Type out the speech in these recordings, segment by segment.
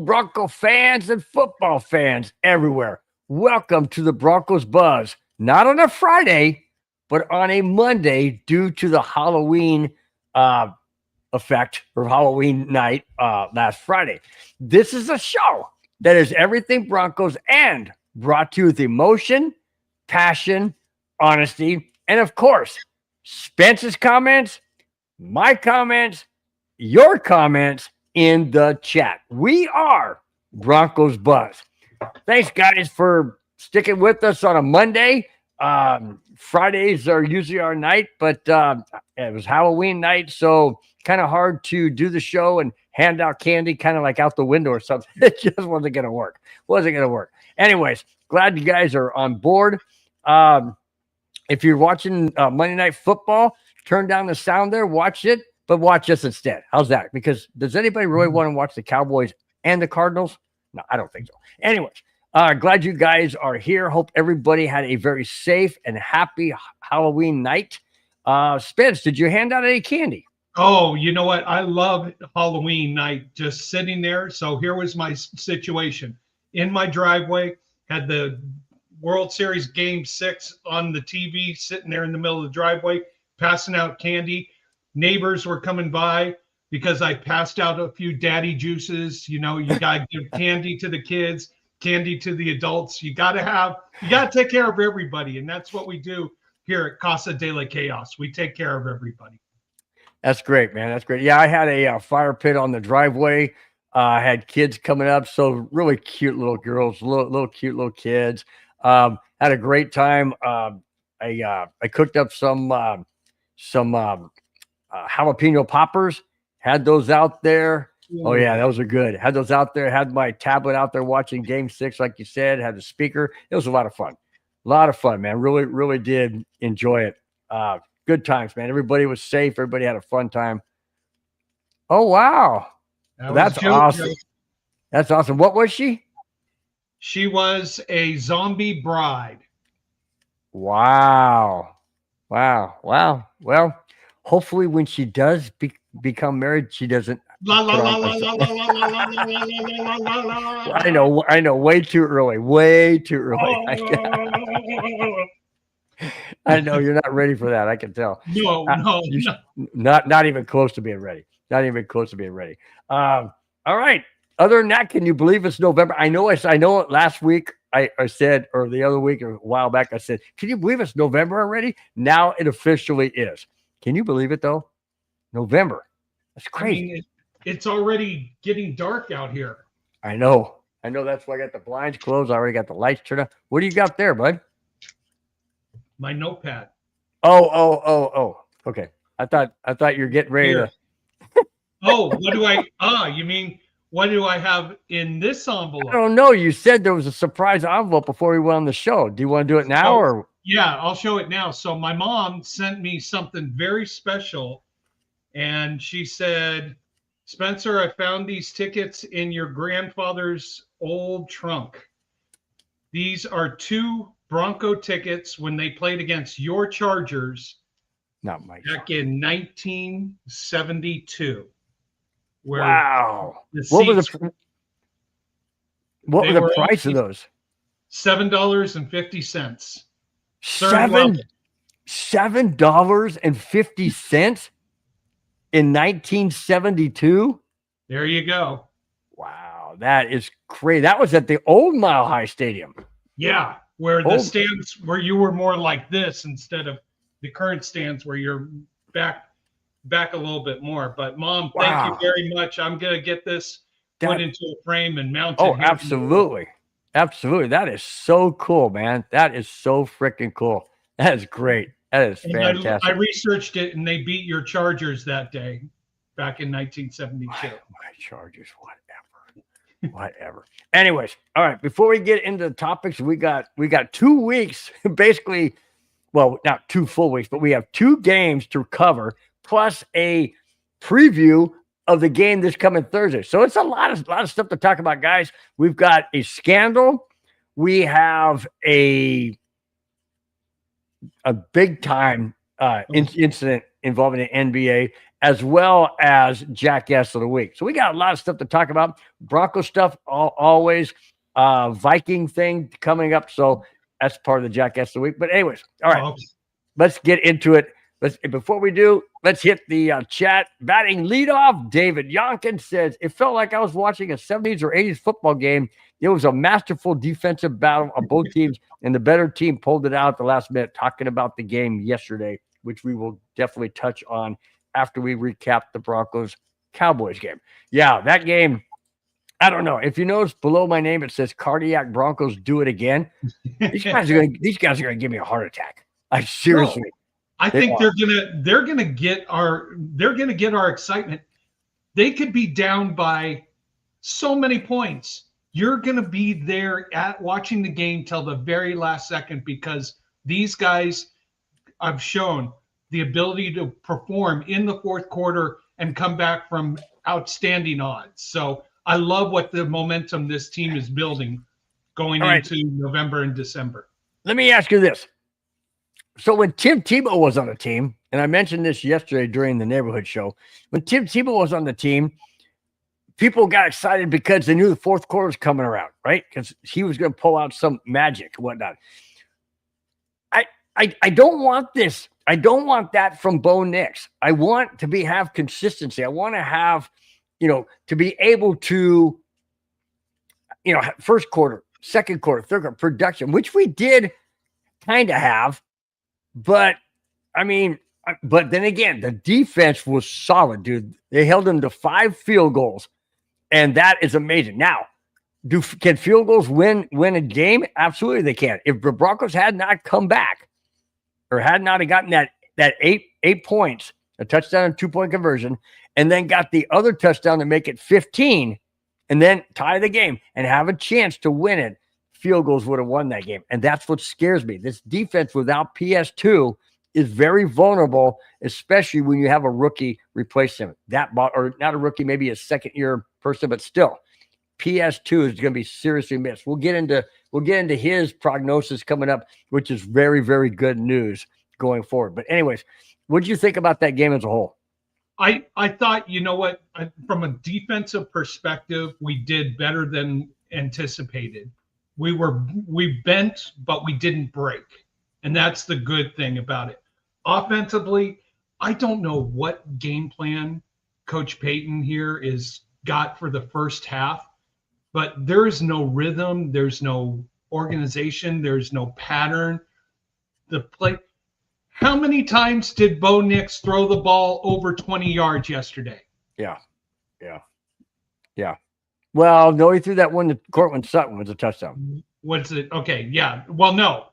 Bronco fans and football fans everywhere. Welcome to the Broncos Buzz. Not on a Friday, but on a Monday due to the Halloween effect or Halloween night last Friday. This is a show that is everything Broncos and brought to you with emotion, passion, honesty, and of course, Spence's comments, my comments, your comments in the chat. We are Broncos Buzz. Thanks, guys, for sticking with us on a Monday. Fridays are usually our night, but it was Halloween night, so kind of hard to do the show and hand out candy kind of like out the window or something. It just wasn't going to work. Anyways, glad you guys are on board. If you're watching Monday Night Football, turn down the sound there, watch it, but watch us instead. How's that? Because does anybody really want to watch the Cowboys and the Cardinals? No, I don't think so. Anyways, glad you guys are here. Hope everybody had a very safe and happy Halloween night. Spence, did you hand out any candy? Oh, you know what? I love Halloween night, just sitting there. So here was my situation. In my driveway, had the World Series Game 6 on the TV, sitting there in the middle of the driveway, passing out candy. Neighbors were coming by because I passed out a few daddy juices. You know, you got to give candy to the kids, candy to the adults. You got to take care of everybody. And that's what we do here at Casa de la Chaos. We take care of everybody. That's great, man. That's great. Yeah, I had a fire pit on the driveway. I had kids coming up, so really cute little girls, little cute little kids. Had a great time. I cooked up some jalapeno poppers. Had those out there. Oh yeah, those are good. Had those out there. Had my tablet out there watching Game 6, like you said. Had the speaker. It was a lot of fun. Man. Really did enjoy it. Good times, man. Everybody was safe. Everybody had a fun time. Oh, wow. That's awesome. That's awesome. What was she? She was a zombie bride. Wow. Well, hopefully when she does become married, she doesn't. I know. Way too early. I know you're not ready for that. I can tell. No. Not even close to being ready. All right. Other than that, can you believe it's November? I know last week I said, or the other week or a while back, I said, can you believe it's November already? Now it officially is. Can you believe it though? November. That's crazy. I mean, it's already getting dark out here. I know. That's why I got the blinds closed. I already got the lights turned on. What do you got there, bud? My notepad. Oh. Okay. I thought you're getting ready to. Oh, you mean what do I have in this envelope? I don't know. You said there was a surprise envelope before we went on the show. Do you want to do it now or? Yeah, I'll show it now. So my mom sent me something very special, and she said, Spencer, I found these tickets in your grandfather's old trunk. These are 2 Bronco tickets when they played against your Chargers back in 1972. Wow. What was the price of those? $7.50. $7.50 in 1972? There you go. Wow, that is crazy. That was at the old Mile High Stadium. Yeah, where the stands where you were more like this instead of the current stands where you're back a little bit more. But Mom, thank you very much. I'm gonna get this put into a frame and mounted. Oh, absolutely. That is so cool, man. That is so freaking cool. That is great. That is fantastic. I researched it, and they beat your Chargers that day, back in 1972. My Chargers, whatever. Anyways, all right. Before we get into the topics, we got 2 weeks, basically. Well, not 2 full weeks, but we have 2 games to cover, plus a preview of the game this coming Thursday. So it's a lot of stuff to talk about, guys. We've got a scandal. We have a big time incident involving the NBA, as well as Jackass of the Week. So we got a lot of stuff to talk about. Bronco stuff, always. Viking thing coming up. So that's part of the Jackass of the Week. But anyways, all right, let's get into it. Before we do, let's hit the chat. Batting leadoff, David Yonkin says, it felt like I was watching a 70s or 80s football game. It was a masterful defensive battle of both teams, and the better team pulled it out at the last minute. Talking about the game yesterday, which we will definitely touch on after we recap the Broncos-Cowboys game. Yeah, that game, I don't know. If you notice below my name, it says Cardiac Broncos do it again. These guys are gonna give me a heart attack. I seriously. No. I think they're gonna get our excitement. They could be down by so many points. You're gonna be there at watching the game till the very last second because these guys have shown the ability to perform in the fourth quarter and come back from outstanding odds. So I love what the momentum this team is building going into November and December. Let me ask you this. So when Tim Tebow was on the team, and I mentioned this yesterday during the neighborhood show, when Tim Tebow was on the team, people got excited because they knew the fourth quarter was coming around, right? Because he was going to pull out some magic and whatnot. I don't want this. I don't want that from Bo Nix. I want to have consistency. I want to have, to be able to, first quarter, second quarter, third quarter production, which we did kind of have. But then again, the defense was solid, dude. They held them to 5 field goals, and that is amazing. Now, can field goals win a game? Absolutely, they can. If the Broncos had not come back, or had not gotten that 8 points, a touchdown and 2-point conversion, and then got the other touchdown to make it 15, and then tie the game and have a chance to win it, field goals would have won that game. And that's what scares me. This defense without PS2 is very vulnerable, especially when you have a rookie replace him. Or not a rookie, maybe a second-year person, but still, PS2 is going to be seriously missed. We'll get into his prognosis coming up, which is very, very good news going forward. But anyways, what did you think about that game as a whole? I thought, from a defensive perspective, we did better than anticipated. We bent, but we didn't break. And that's the good thing about it. Offensively, I don't know what game plan Coach Payton here is got for the first half, but there is no rhythm. There's no organization. There's no pattern. The play. How many times did Bo Nix throw the ball over 20 yards yesterday? Yeah. Well, no, he threw that one to Cortland Sutton was a touchdown. Was it? Okay, yeah. Well, no.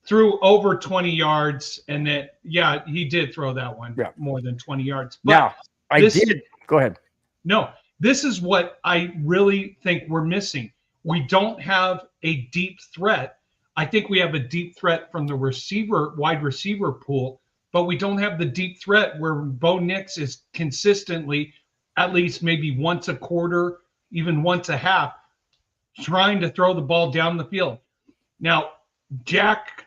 Threw over 20 yards, and he did throw that one more than 20 yards. But now, I did. Go ahead. No, this is what I really think we're missing. We don't have a deep threat. I think we have a deep threat from the wide receiver pool, but we don't have the deep threat where Bo Nix is consistently, at least maybe once a quarter, even once a half, trying to throw the ball down the field. Now, Jack,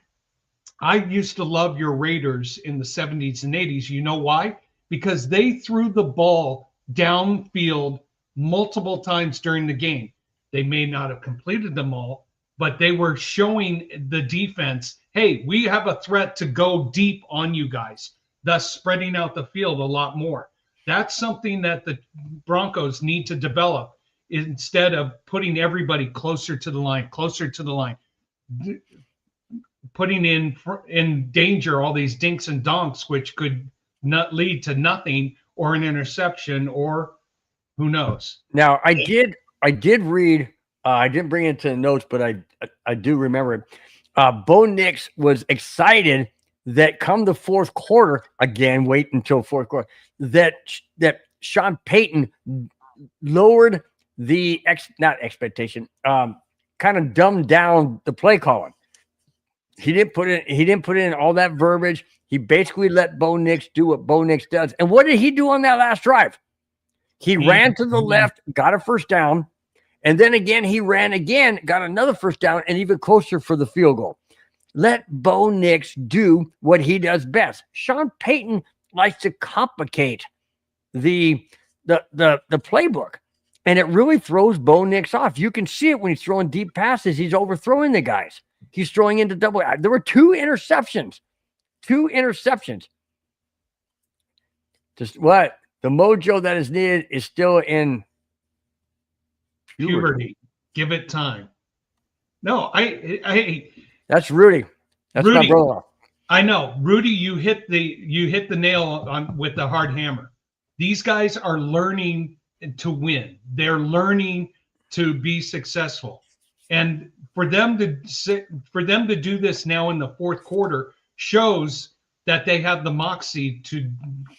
I used to love your Raiders in the 70s and 80s. You know why? Because they threw the ball downfield multiple times during the game. They may not have completed them all, but they were showing the defense, hey, we have a threat to go deep on you guys, thus spreading out the field a lot more. That's something that the Broncos need to develop instead of putting everybody closer to the line, putting in danger all these dinks and donks, which could not lead to nothing or an interception or who knows. Now, I did read, I didn't bring it to the notes, but I do remember it. Bo Nix was excited that come the fourth quarter, again, wait until fourth quarter, that Sean Payton lowered the kind of dumbed down the play calling. He didn't put in all that verbiage. He basically let Bo Nix do what Bo Nix does. And what did he do on that last drive? He ran to the left, got a first down, and then again he ran again, got another first down, and even closer for the field goal. Let Bo Nix do what he does best. Sean Payton likes to complicate the playbook, and it really throws Bo Nix off. You can see it when he's throwing deep passes. He's overthrowing the guys. He's throwing into double. There were two interceptions. Just what the mojo that is needed is still in puberty. Give it time. No, that's Rudy. That's Rudy, my brother. I know, Rudy. You hit the nail on with the hard hammer. These guys are learning to win. They're learning to be successful, and for them to do this now in the fourth quarter shows that they have the moxie to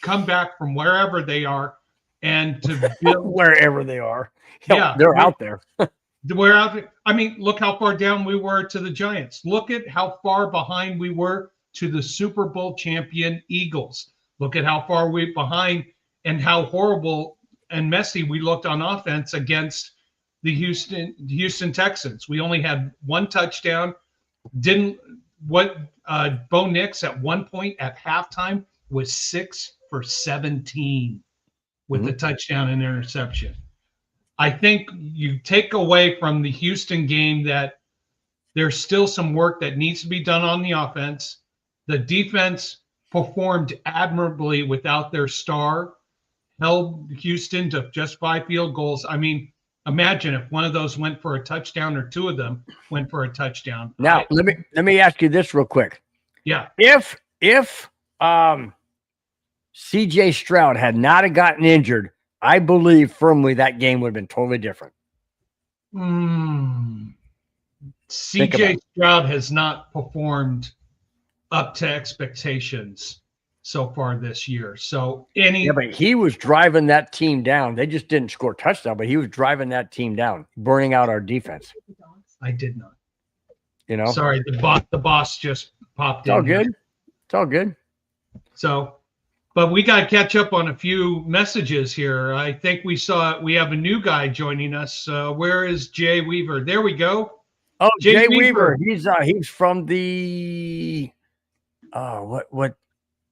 come back from wherever they are and to build wherever they are. Yeah, they're out there. We're out there. I mean, look how far down we were to the Giants. Look at how far behind we were to the Super Bowl champion Eagles. Look at how far we're behind and how horrible and messy we looked on offense against the Houston Texans. We only had one touchdown. Bo Nix at one point at halftime was 6 for 17 with the touchdown and interception. I think you take away from the Houston game that there's still some work that needs to be done on the offense. The defense performed admirably without their star, held Houston to just 5 field goals. I mean, imagine if one of those went for a touchdown or two of them went for a touchdown. Now, let me ask you this real quick. Yeah. If CJ Stroud had not have gotten injured, I believe firmly that game would have been totally different. CJ Stroud has not performed up to expectations so far this year. So but he was driving that team down. They just didn't score a touchdown, but he was driving that team down, burning out our defense. I did not. Sorry, the boss just popped in. All good. It's all good. So, but we got to catch up on a few messages here. I think we have a new guy joining us. Where is Jay Weaver? There we go. Oh, Jay Weaver. He's from the what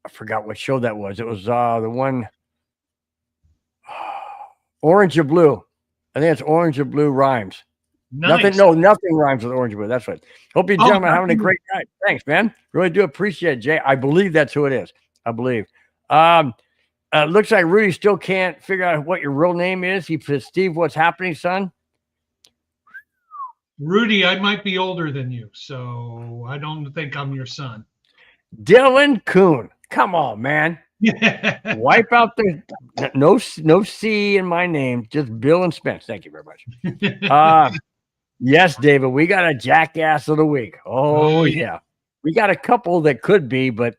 I forgot what show that was. It was the one Orange or Blue. I think it's Orange or Blue Rhymes. Nice. Nothing rhymes with Orange or Blue. That's right. Hope you gentlemen are having a great night. Thanks, man. Really do appreciate it, Jay. I believe that's who it is. I believe. Looks like Rudy still can't figure out what your real name is. He says, Steve, what's happening, son? Rudy, I might be older than you, so I don't think I'm your son. Dylan Kuhn. Come on, man. Wipe out the no C in my name, just Bill and Spence. Thank you very much. Yes, David, we got a jackass of the week. Oh, yeah. We got a couple that could be, but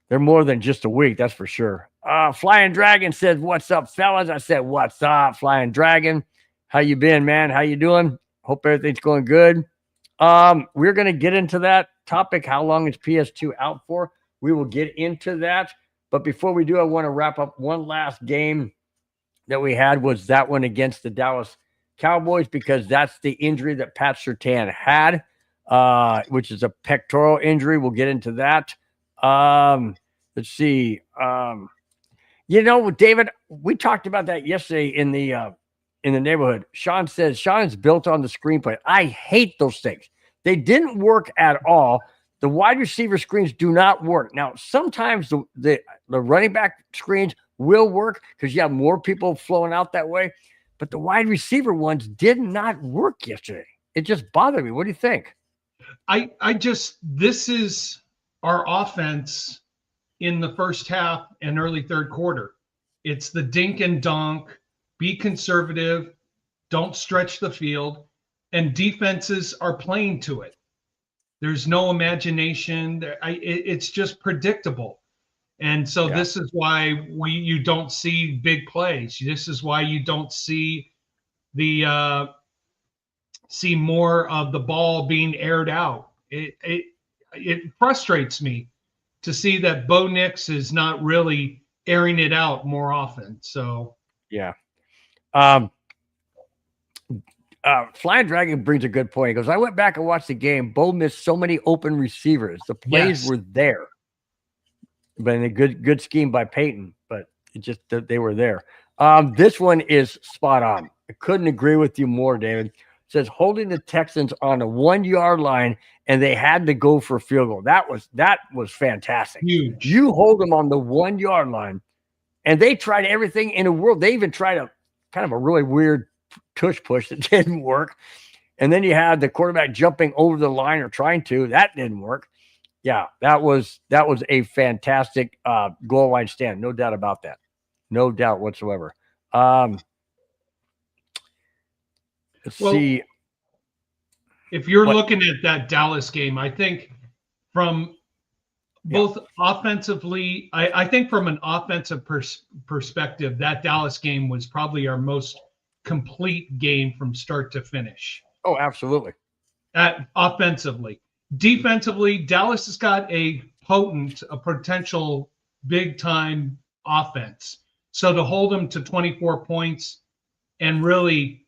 they're more than just a week, that's for sure. Flying Dragon says, what's up, fellas? I said, what's up, Flying Dragon? How you been, man? How you doing? Hope everything's going good. We're going to get into that topic. How long is PS2 out for? We will get into that. But before we do, I want to wrap up one last game that we had was that one against the Dallas Cowboys, because that's the injury that Pat Surtain had, which is a pectoral injury. We'll get into that. Let's see. David, we talked about that yesterday in the neighborhood. Sean says Sean is built on the screenplay. I hate those things. They didn't work at all. The wide receiver screens do not work. Now, sometimes the running back screens will work because you have more people flowing out that way. But the wide receiver ones did not work yesterday. It just bothered me. What do you think? This is our offense in the first half and early third quarter. It's the dink and donk, be conservative, don't stretch the field, and defenses are playing to it. There's no imagination. It's just predictable. And so This is why you don't see big plays. This is why you don't see see more of the ball being aired out. It frustrates me to see that Bo Nix is not really airing it out more often. So yeah. Flying Dragon brings a good point. He goes, I went back and watched the game. Bo missed so many open receivers. The plays were there. But in a good scheme by Peyton. But It just that they were there. This one is spot on. I couldn't agree with you more, David. It says holding the Texans on the 1 yard line and they had to go for a field goal. That was fantastic. Huge. You hold them on the 1 yard line, and they tried everything in the world. They even tried a kind of a really weird tush push that didn't work. And then you had the quarterback jumping over the line or trying to. That didn't work. Yeah, that was a fantastic goal line stand. No doubt about that. No doubt whatsoever. Let's see. If you're looking at that Dallas game, I think from both offensively, I think from an offensive perspective, that Dallas game was probably our most complete game from start to finish. Oh, absolutely. Offensively. Defensively, Dallas has got a potential big-time offense. So to hold them to 24 points and really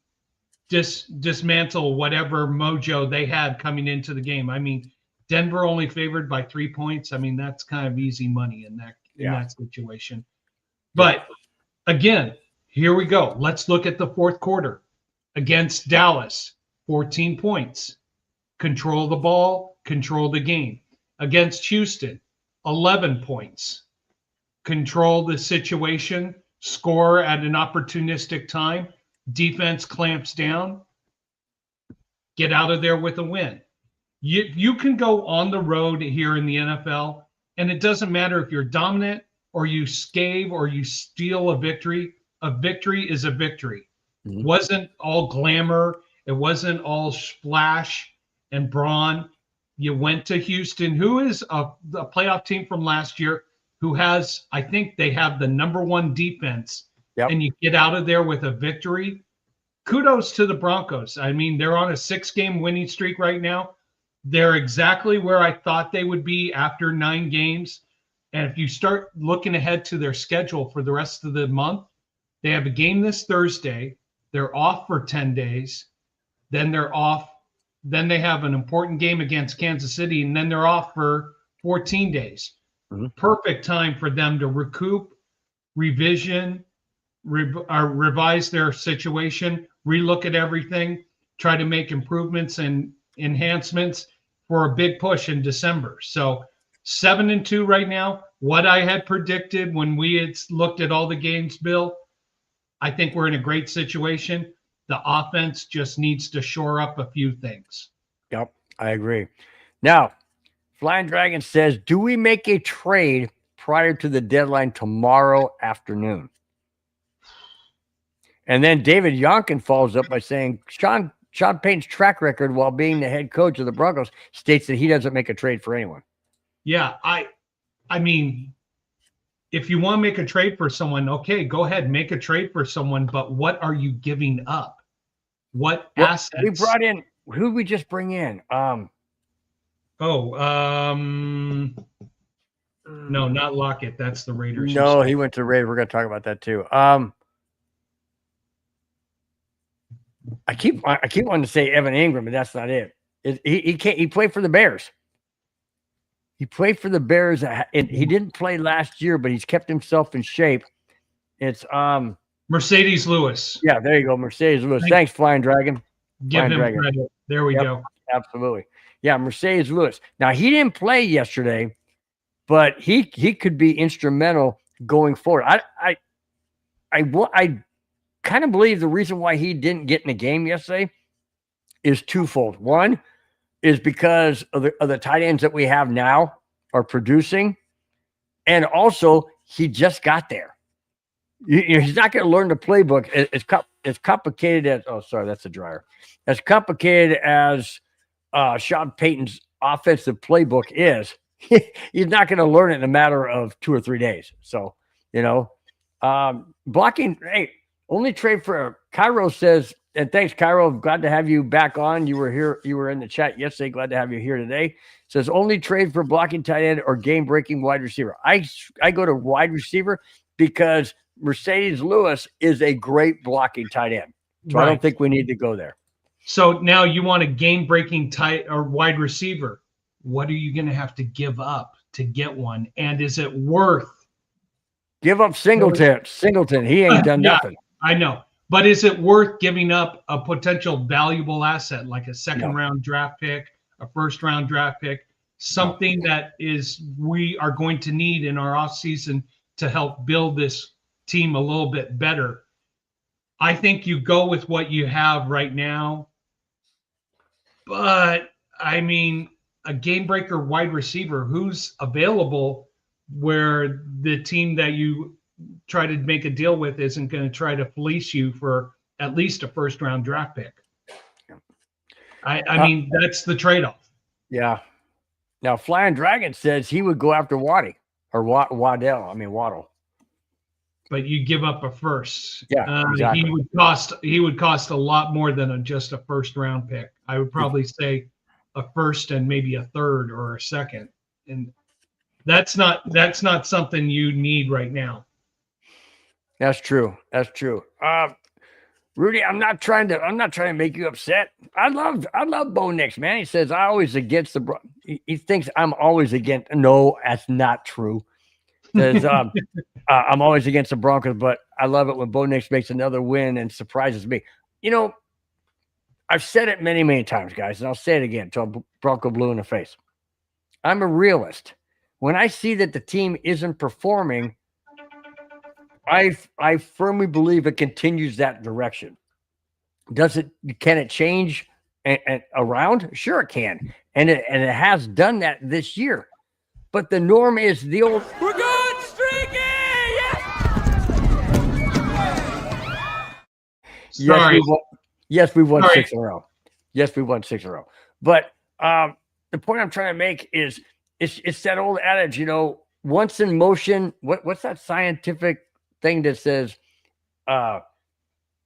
dismantle whatever mojo they had coming into the game. I mean, Denver only favored by 3 points. I mean, that's kind of easy money in that situation. But again, here we go. Let's look at the fourth quarter. Against Dallas, 14 points. Control the ball, control the game. Against Houston, 11 points. Control the situation, score at an opportunistic time. Defense clamps down. Get out of there with a win. You can go on the road here in the NFL, and it doesn't matter if you're dominant or you scave or you steal a victory. A victory is a victory. Mm-hmm. It wasn't all glamour. It wasn't all splash and brawn. You went to Houston, who is a playoff team from last year, who has, I think they have the #1 defense. Yep. And you get out of there with a victory. Kudos to the Broncos. I mean, they're on a 6-game winning streak right now. They're exactly where I thought they would be after 9 games. And if you start looking ahead to their schedule for the rest of the month, they have a game this Thursday. They're off for 10 days. Then they're off. Then they have an important game against Kansas City, and then they're off for 14 days. Mm-hmm. Perfect time for them to recoup, revise their situation, relook at everything, try to make improvements and enhancements for a big push in December. So 7-2 right now. What I had predicted when we had looked at all the games, Bill, I think we're in a great situation. The offense just needs to shore up a few things. Yep, I agree. Now, Flying Dragon says, do we make a trade prior to the deadline tomorrow afternoon? And then David Yonkin follows up by saying, Sean Payton's track record while being the head coach of the Broncos states that he doesn't make a trade for anyone. Yeah, I mean, if you want to make a trade for someone, okay, go ahead, make a trade for someone, but what are you giving up? What assets? We brought in, who did we just bring in? No, not Lockett. That's the Raiders. No, he went to Raiders. We're going to talk about that too. I keep wanting to say Evan Ingram, but that's not it. He played for the Bears. He played for the Bears, and he didn't play last year, but he's kept himself in shape. It's Mercedes Lewis. Yeah, there you go, Mercedes Lewis. Thanks, Flying Dragon. Give him credit. There we go. Absolutely. Yeah, Mercedes Lewis. Now, he didn't play yesterday, but he could be instrumental going forward. I kind of believe the reason why he didn't get in the game yesterday is twofold. One is because of the tight ends that we have now are producing, and also he just got there. He's not going to learn the playbook. It's complicated as that's a dryer. As complicated as Sean Payton's offensive playbook is, he's not going to learn it in a matter of 2 or 3 days. So, blocking. Hey, only trade for Cairo says, and thanks, Cairo. Glad to have you back on. You were here. You were in the chat yesterday. Glad to have you here today. Says only trade for blocking tight end or game-breaking wide receiver. I go to wide receiver because Mercedes Lewis is a great blocking tight end. So right. I don't think we need to go there. So now you want a game-breaking tight or wide receiver. What are you going to have to give up to get one? And is it worth Give up Singleton. He ain't done Yeah, nothing. I know. But is it worth giving up a potential valuable asset like a second No. round draft pick, a first round draft pick, something that we are going to need in our offseason to help build this team a little bit better? I think you go with what you have right now. But I mean, a game breaker wide receiver who's available where the team that you try to make a deal with isn't going to try to fleece you for at least a first round draft pick. I mean, that's the trade-off. Yeah. Now, Flying Dragon says he would go after Waddle. But you give up a first. Yeah, exactly. He would cost a lot more than just a first round pick. I would probably say a first and maybe a third or a second. And that's not something you need right now. That's true. Rudy, I'm not trying to make you upset. I love Bo Nix, man. He says I always against he thinks I'm always against. No, that's not true. Says I'm always against the Broncos, but I love it when Bo Nix makes another win and surprises me. You know, I've said it many, many times, guys, and I'll say it again until Bronco blue in the face. I'm a realist. When I see that the team isn't performing, I firmly believe it continues that direction. Can it change and around? Sure it can. And it has done that this year. But the norm is the old we're going streaky! Sorry. Yes, we won 6 in a row. Yes, we won 6 in a row. But the point I'm trying to make is it's that old adage, you know, once in motion, what's that scientific thing that says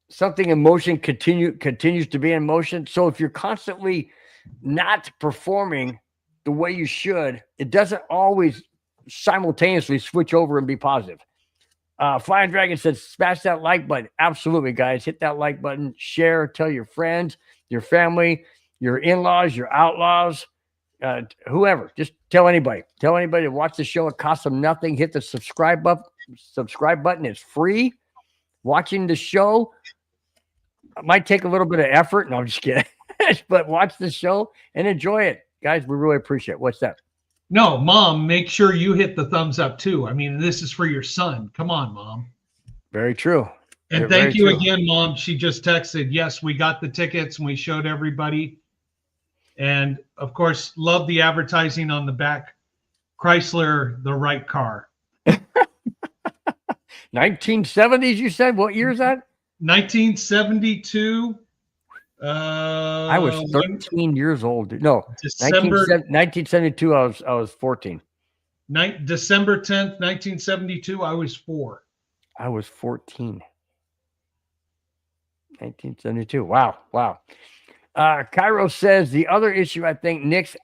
something in motion continues to be in motion? So if you're constantly not performing the way you should, it doesn't always simultaneously switch over and be positive. Flying Dragon says, smash that like button. Absolutely, guys. Hit that like button. Share. Tell your friends, your family, your in-laws, your outlaws, whoever. Just tell anybody. Tell anybody to watch the show. It costs them nothing. Hit the subscribe button. It's free. Watching the show might take a little bit of effort. No, I'm just kidding. But watch the show and enjoy it. Guys, we really appreciate it. What's that? No, Mom, make sure you hit the thumbs up too. I mean, this is for your son. Come on, Mom. Very true. And thank you again, Mom. She just texted, yes, we got the tickets and we showed everybody. And of course, love the advertising on the back. Chrysler, the right car. 1970s, you said? What year is that? 1972. I was 13 years old. No, December 1972. I was 14. December 10th, 1972. I was 4. I was 14. 1972. Wow. Cairo says the other issue, I think Nick's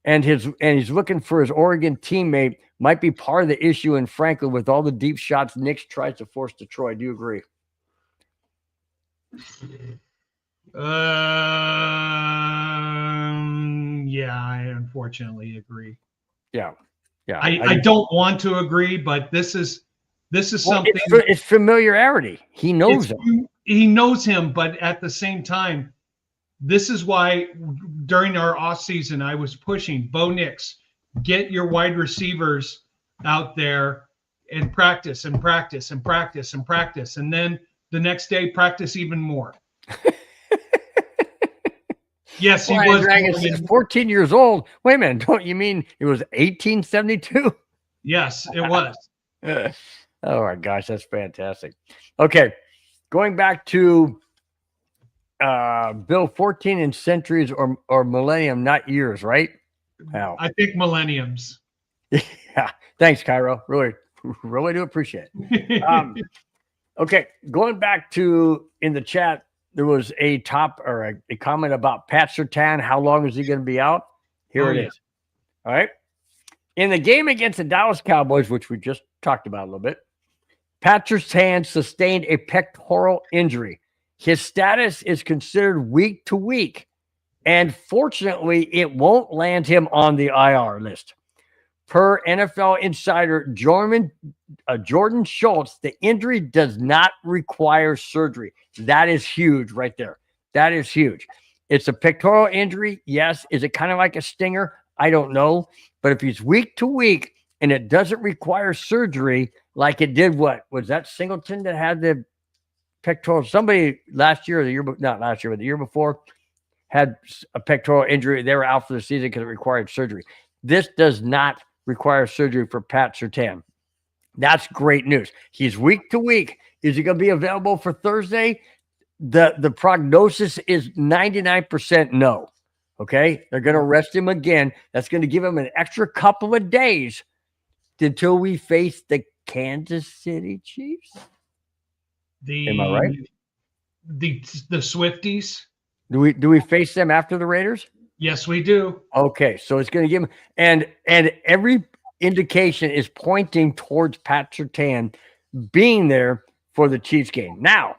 and he's looking for his Oregon teammate might be part of the issue. And frankly, with all the deep shots Nick tries to force to Troy, do you agree? Yeah, I unfortunately agree. Yeah. I don't want to agree, but this is something. It's familiarity. He knows him. He knows him, but at the same time, this is why during our off season I was pushing Bo Nix, get your wide receivers out there and practice and practice and practice and practice, and then the next day practice even more. Yes, he was 14 years old. Wait a minute. Don't you mean it was 1872? Yes, it was. Oh my gosh, that's fantastic. Okay. Going back to Bill, 14 in centuries or millennium, not years, right? Wow. I think millenniums. Yeah. Thanks, Cairo. Really do appreciate it. Okay. Going back to in the chat, there was a comment about Pat Surtain. How long is he going to be out? Here it is. All right. In the game against the Dallas Cowboys, which we just talked about a little bit, Pat Surtain sustained a pectoral injury. His status is considered week to week, and fortunately, it won't land him on the IR list. per NFL insider Jordan Schultz, the injury does not require surgery. That is huge right there. That is huge. It's a pectoral injury. Yes. Is it kind of like a stinger? I don't know. But if he's week to week and it doesn't require surgery like it did, what was that Singleton that had the pectoral? Somebody last year or the year, not last year, but the year before had a pectoral injury. They were out for the season because it required surgery. This does not require surgery for Pat Surtain. That's great news. He's week to week. Is he going to be available for Thursday? The prognosis is 99% no. Okay. They're going to rest him again. That's going to give him an extra couple of days until we face the Kansas City Chiefs. Am I right? The Swifties. Do we face them after the Raiders? Yes, we do. Okay. So it's going to give him, and every indication is pointing towards Pat Surtain being there for the Chiefs game. Now,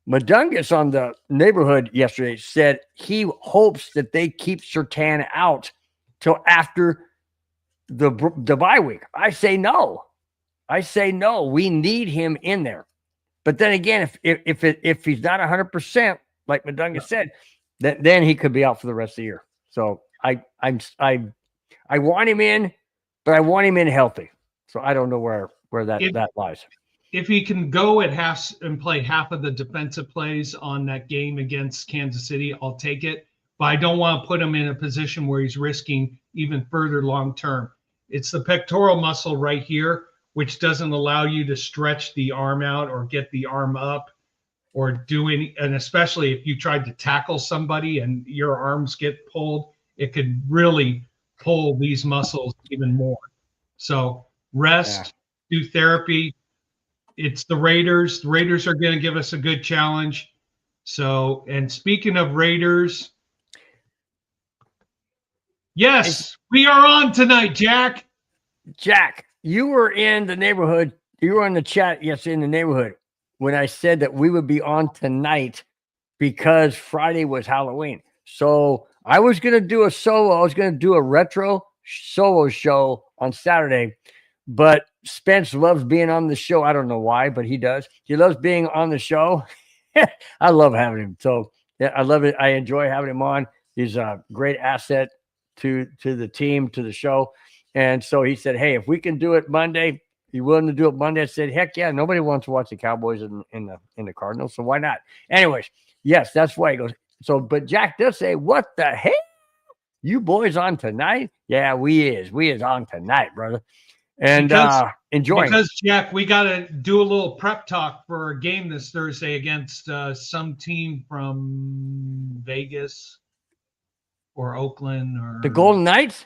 Madungus on the neighborhood yesterday said he hopes that they keep Surtain out till after the bye week. I say no. We need him in there. But then again, if he's not 100%, like Madungus said, then he could be out for the rest of the year. So I want him in, but I want him in healthy. So I don't know where that lies. If he can go at half and play half of the defensive plays on that game against Kansas City, I'll take it. But I don't want to put him in a position where he's risking even further long term. It's the pectoral muscle right here, which doesn't allow you to stretch the arm out or get the arm up or do any, and especially if you tried to tackle somebody and your arms get pulled, it could really pull these muscles even more. So rest, do therapy. It's the Raiders. The Raiders are going to give us a good challenge. So, and speaking of Raiders, yes, we are on tonight, Jack. Jack, you were in the neighborhood. You were in the chat, yes, in the neighborhood, when I said that we would be on tonight because Friday was Halloween. So I was going to do a solo. I was going to do a retro solo show on Saturday, but Spence loves being on the show. I don't know why, but he does. He loves being on the show. I love having him. So yeah, I love it. I enjoy having him on. He's a great asset to the team, to the show. And so he said, hey, if we can do it Monday, you willing to do it Monday? I said, heck yeah. Nobody wants to watch the Cowboys in the Cardinals. So why not? Anyways, yes, that's why he goes. So, but Jack does say, what the heck? You boys on tonight? Yeah, we is on tonight, brother. And enjoying. Because, Jack, we got to do a little prep talk for a game this Thursday against some team from Vegas or Oakland or the Golden Knights.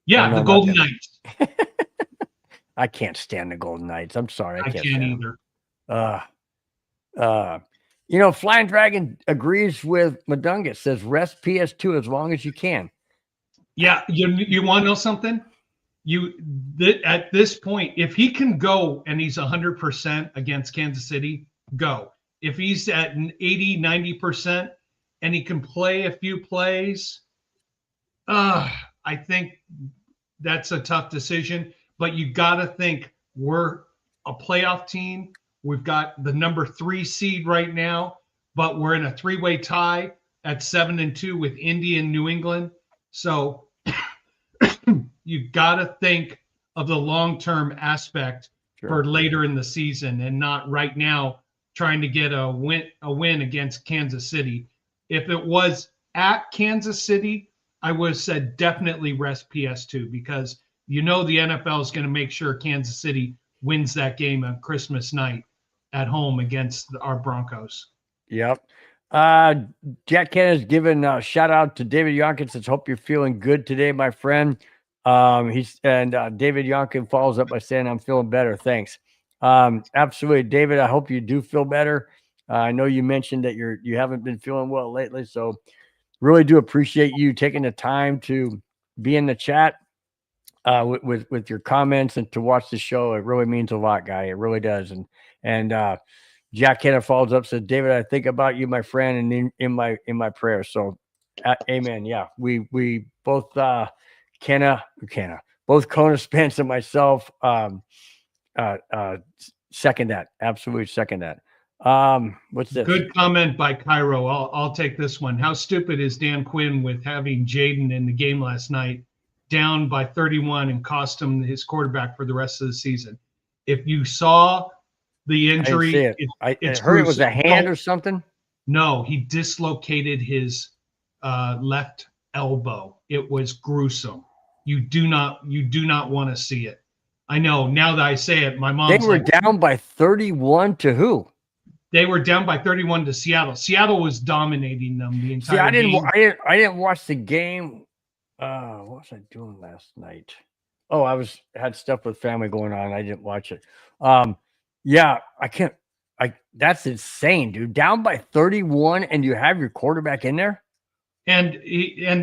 Yeah, the Golden Knights. I can't stand the Golden Knights. I'm sorry, I can't either. Flying Dragon agrees with Madungus. Says rest PS2 as long as you can. Yeah, you want to know something? At this point, if he can go and he's 100% against Kansas City, go. If he's at an 80, 90% and he can play a few plays, I think that's a tough decision. But you got to think we're a playoff team. We've got the number 3 seed right now, but we're in a 3-way tie at 7-2 with Indy and New England. So you've got to think of the long-term aspect for later in the season and not right now trying to get a win against Kansas City. If it was at Kansas City, I would have said definitely rest PS2 because the NFL is going to make sure Kansas City wins that game on Christmas night at home against our Broncos. Yep. Jack Ken has given a shout out to David Yonkins. Says, hope you're feeling good today, my friend. David Yonkin follows up by saying, I'm feeling better. Thanks. Absolutely. David, I hope you do feel better. I know you mentioned that you haven't been feeling well lately. So really do appreciate you taking the time to be in the chat with your comments and to watch the show. It really means a lot, guy. It really does. And Jack Kenna follows up, said, David, I think about you, my friend, and in my prayers. So amen. Yeah, we both Kenna, both Kona Spence and myself second that. Absolutely second that. What's this? Good comment by Cairo. I'll take this one. How stupid is Dan Quinn with having Jaden in the game last night down by 31 and cost him his quarterback for the rest of the season? If you saw the injury, I didn't see it. it's I heard it was gruesome. a hand or something. No, he dislocated his left elbow. It was gruesome. You do not want to see it. I know now that I say it, my mom's They were down by 31 to who? They were down by 31 to Seattle. Seattle was dominating them the entire game. I didn't watch the game. What was I doing last night? Oh, I had stuff with family going on. I didn't watch it. Yeah, that's insane, dude. Down by 31 and you have your quarterback in there? And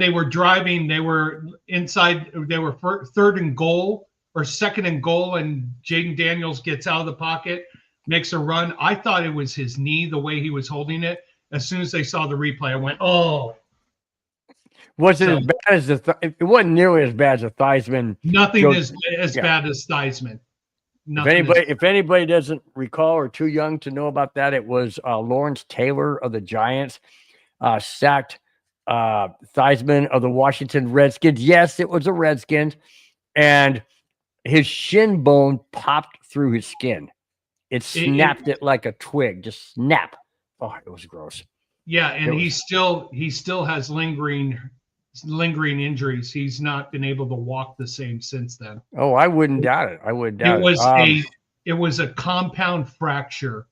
they were driving. They were inside. They were third and goal or second and goal, and Jaden Daniels gets out of the pocket, makes a run. I thought it was his knee, the way he was holding it. As soon as they saw the replay, I went, "Oh!" Was it as bad as it wasn't nearly as bad as a Theismann? Nothing is as bad as Theismann. If anybody doesn't recall or too young to know about that, it was Lawrence Taylor of the Giants sacked Theismann of the Washington Redskins. Yes, it was a Redskins, and his shin bone popped through his skin. It snapped it like a twig, just snap. Oh, it was gross. Yeah, and he still has lingering injuries. He's not been able to walk the same since then. Oh, I wouldn't doubt it. It was a compound fracture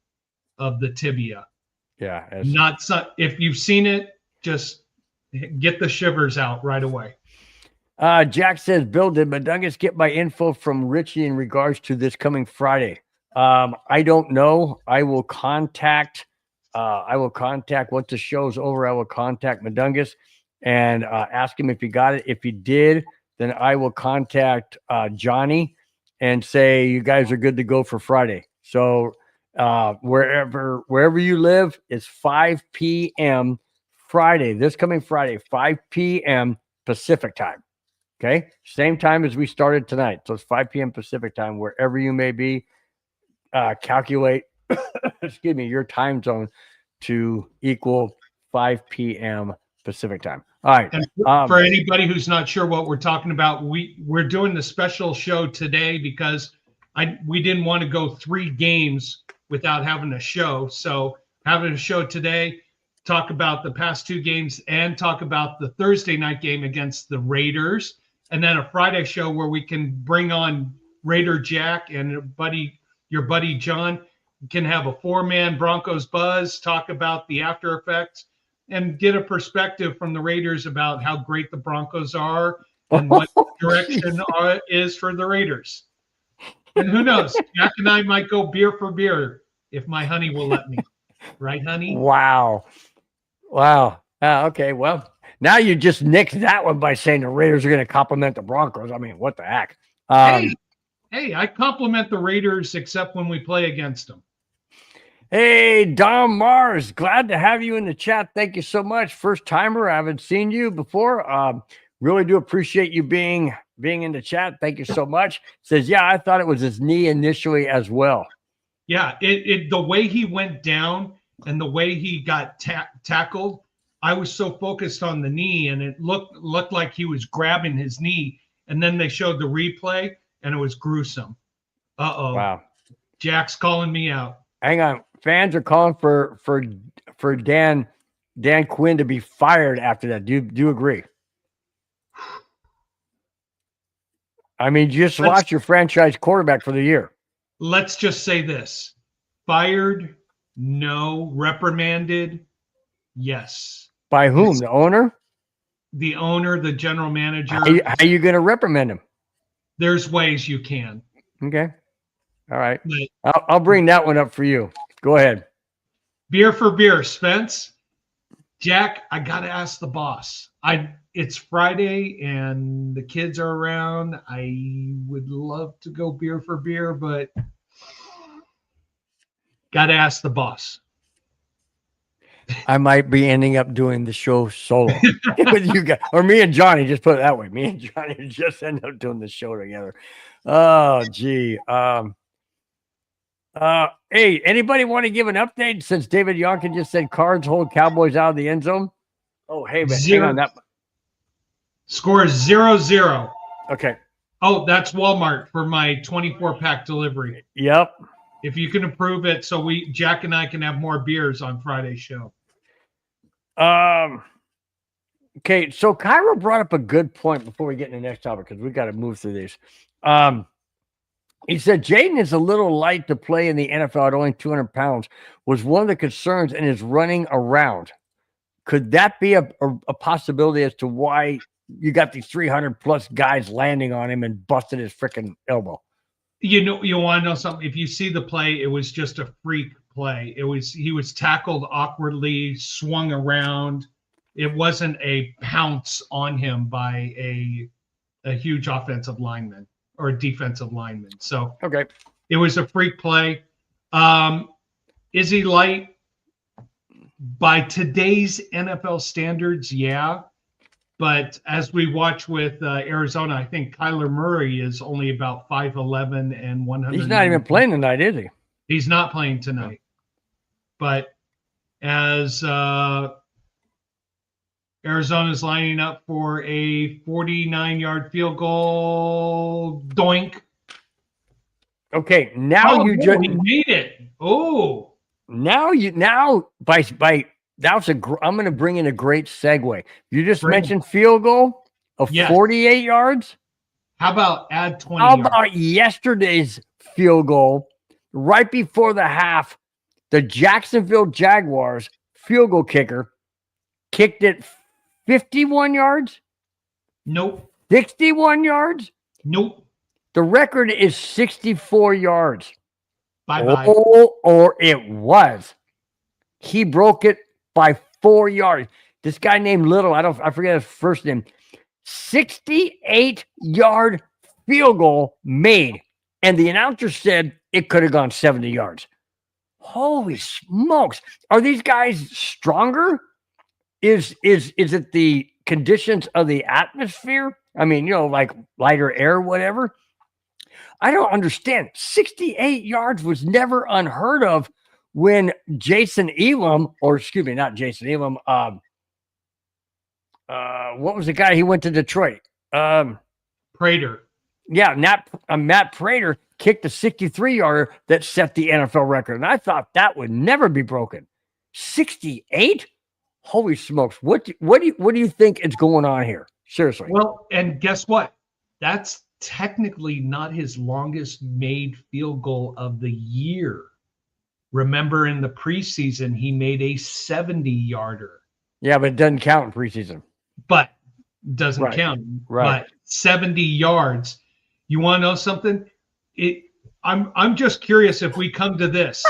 of the tibia. Yeah. If you've seen it, just get the shivers out right away. Jack says, Bill, did Madungus get my info from Richie in regards to this coming Friday? I don't know. I will contact once the show's over. I will contact Madungus and ask him if he got it. If he did, then I will contact Johnny and say you guys are good to go for Friday. So wherever you live, it's 5 p.m. Friday. This coming Friday, 5 p.m. Pacific time. Okay, same time as we started tonight. So it's 5 p.m. Pacific time, wherever you may be. Calculate, excuse me, your time zone to equal 5 p.m. Pacific time. All right. And for anybody who's not sure what we're talking about, we're doing the special show today because we didn't want to go 3 games without having a show. So having a show today, talk about the past 2 games and talk about the Thursday night game against the Raiders. And then a Friday show where we can bring on Raider Jack and your buddy John. Can have a 4-man Broncos buzz, talk about the after effects, and get a perspective from the Raiders about how great the Broncos are and what direction is for the Raiders. And who knows? Jack and I might go beer for beer if my honey will let me. Right, honey? Wow. Okay, well, now you just nicked that one by saying the Raiders are going to compliment the Broncos. I mean, what the heck? Hey, I compliment the Raiders except when we play against them. Hey, Dom Mars, glad to have you in the chat. Thank you so much. First timer. I haven't seen you before. Really do appreciate you being in the chat. Thank you so much. Says, yeah, I thought it was his knee initially as well. Yeah, the way he went down and the way he got tackled, I was so focused on the knee, and it looked like he was grabbing his knee. And then they showed the replay, and it was gruesome. Uh-oh. Wow. Jack's calling me out. Hang on. Fans are calling for Dan Quinn to be fired after that. Do you agree? I mean, you just lost your franchise quarterback for the year. Let's just say this. Fired, no. Reprimanded, yes. By whom? The owner? The owner, the general manager. How are you going to reprimand him? There's ways you can. Okay. All right. I'll bring that one up for you. Go ahead. Beer for beer, Spence. Jack, I got to ask the boss. It's Friday and the kids are around. I would love to go beer for beer, but got to ask the boss. I might be ending up doing the show solo with you guys, or me and Johnny. Just put it that way. Me and Johnny just end up doing the show together. Oh, gee. Hey, anybody want to give an update since David Yonkin just said Cards hold Cowboys out of the end zone? Oh, hey, man, hang on. That score is 0-0. Okay. Oh, that's Walmart for my 24-pack delivery. Yep. If you can approve it, so Jack and I can have more beers on Friday's show. Okay, so Kyra brought up a good point before we get into the next topic because we got to move through these. He said Jaden is a little light to play in the NFL at only 200 pounds, was one of the concerns in his running around. Could that be a possibility as to why you got these 300-plus guys landing on him and busted his freaking elbow? You want to know something? If you see the play, it was just a freak play. He was tackled awkwardly, swung around. It wasn't a pounce on him by a huge offensive lineman or defensive lineman. So okay, it was a freak play. Is he light? By today's NFL standards, yeah. But as we watch with Arizona, I think Kyler Murray is only about 5'11" and 100. He's not even playing tonight, is he? He's not playing tonight. But as Arizona's lining up for a 49-yard field goal, doink. Okay, now you just made it. Oh. Now by that's I'm going to bring in a great segue. You just mentioned field goal of 48 yards. How about add 20? How about yesterday's field goal right before the half? The Jacksonville Jaguars field goal kicker kicked it 51 yards. Nope. 61 yards. Nope. The record is 64 yards. Bye-bye. Oh, or it was. He broke it by 4 yards. This guy named Little, I forget his first name. 68-yard field goal made. And the announcer said it could have gone 70 yards. Holy smokes. Are these guys stronger? Is it the conditions of the atmosphere? I mean, like lighter air, whatever. I don't understand. 68 yards was never unheard of when Jason Elam, or excuse me, not Jason Elam. What was the guy? He went to Detroit. Prater. Yeah, Matt Prater kicked a 63-yarder that set the NFL record, and I thought that would never be broken. 68? Holy smokes! What do you think is going on here? Seriously. Well, and guess what? That's technically not his longest made field goal of the year. Remember, in the preseason, he made a 70-yarder. Yeah, but it doesn't count in preseason. But doesn't count. Right. But 70 yards. You want to know something? I'm just curious if we come to this.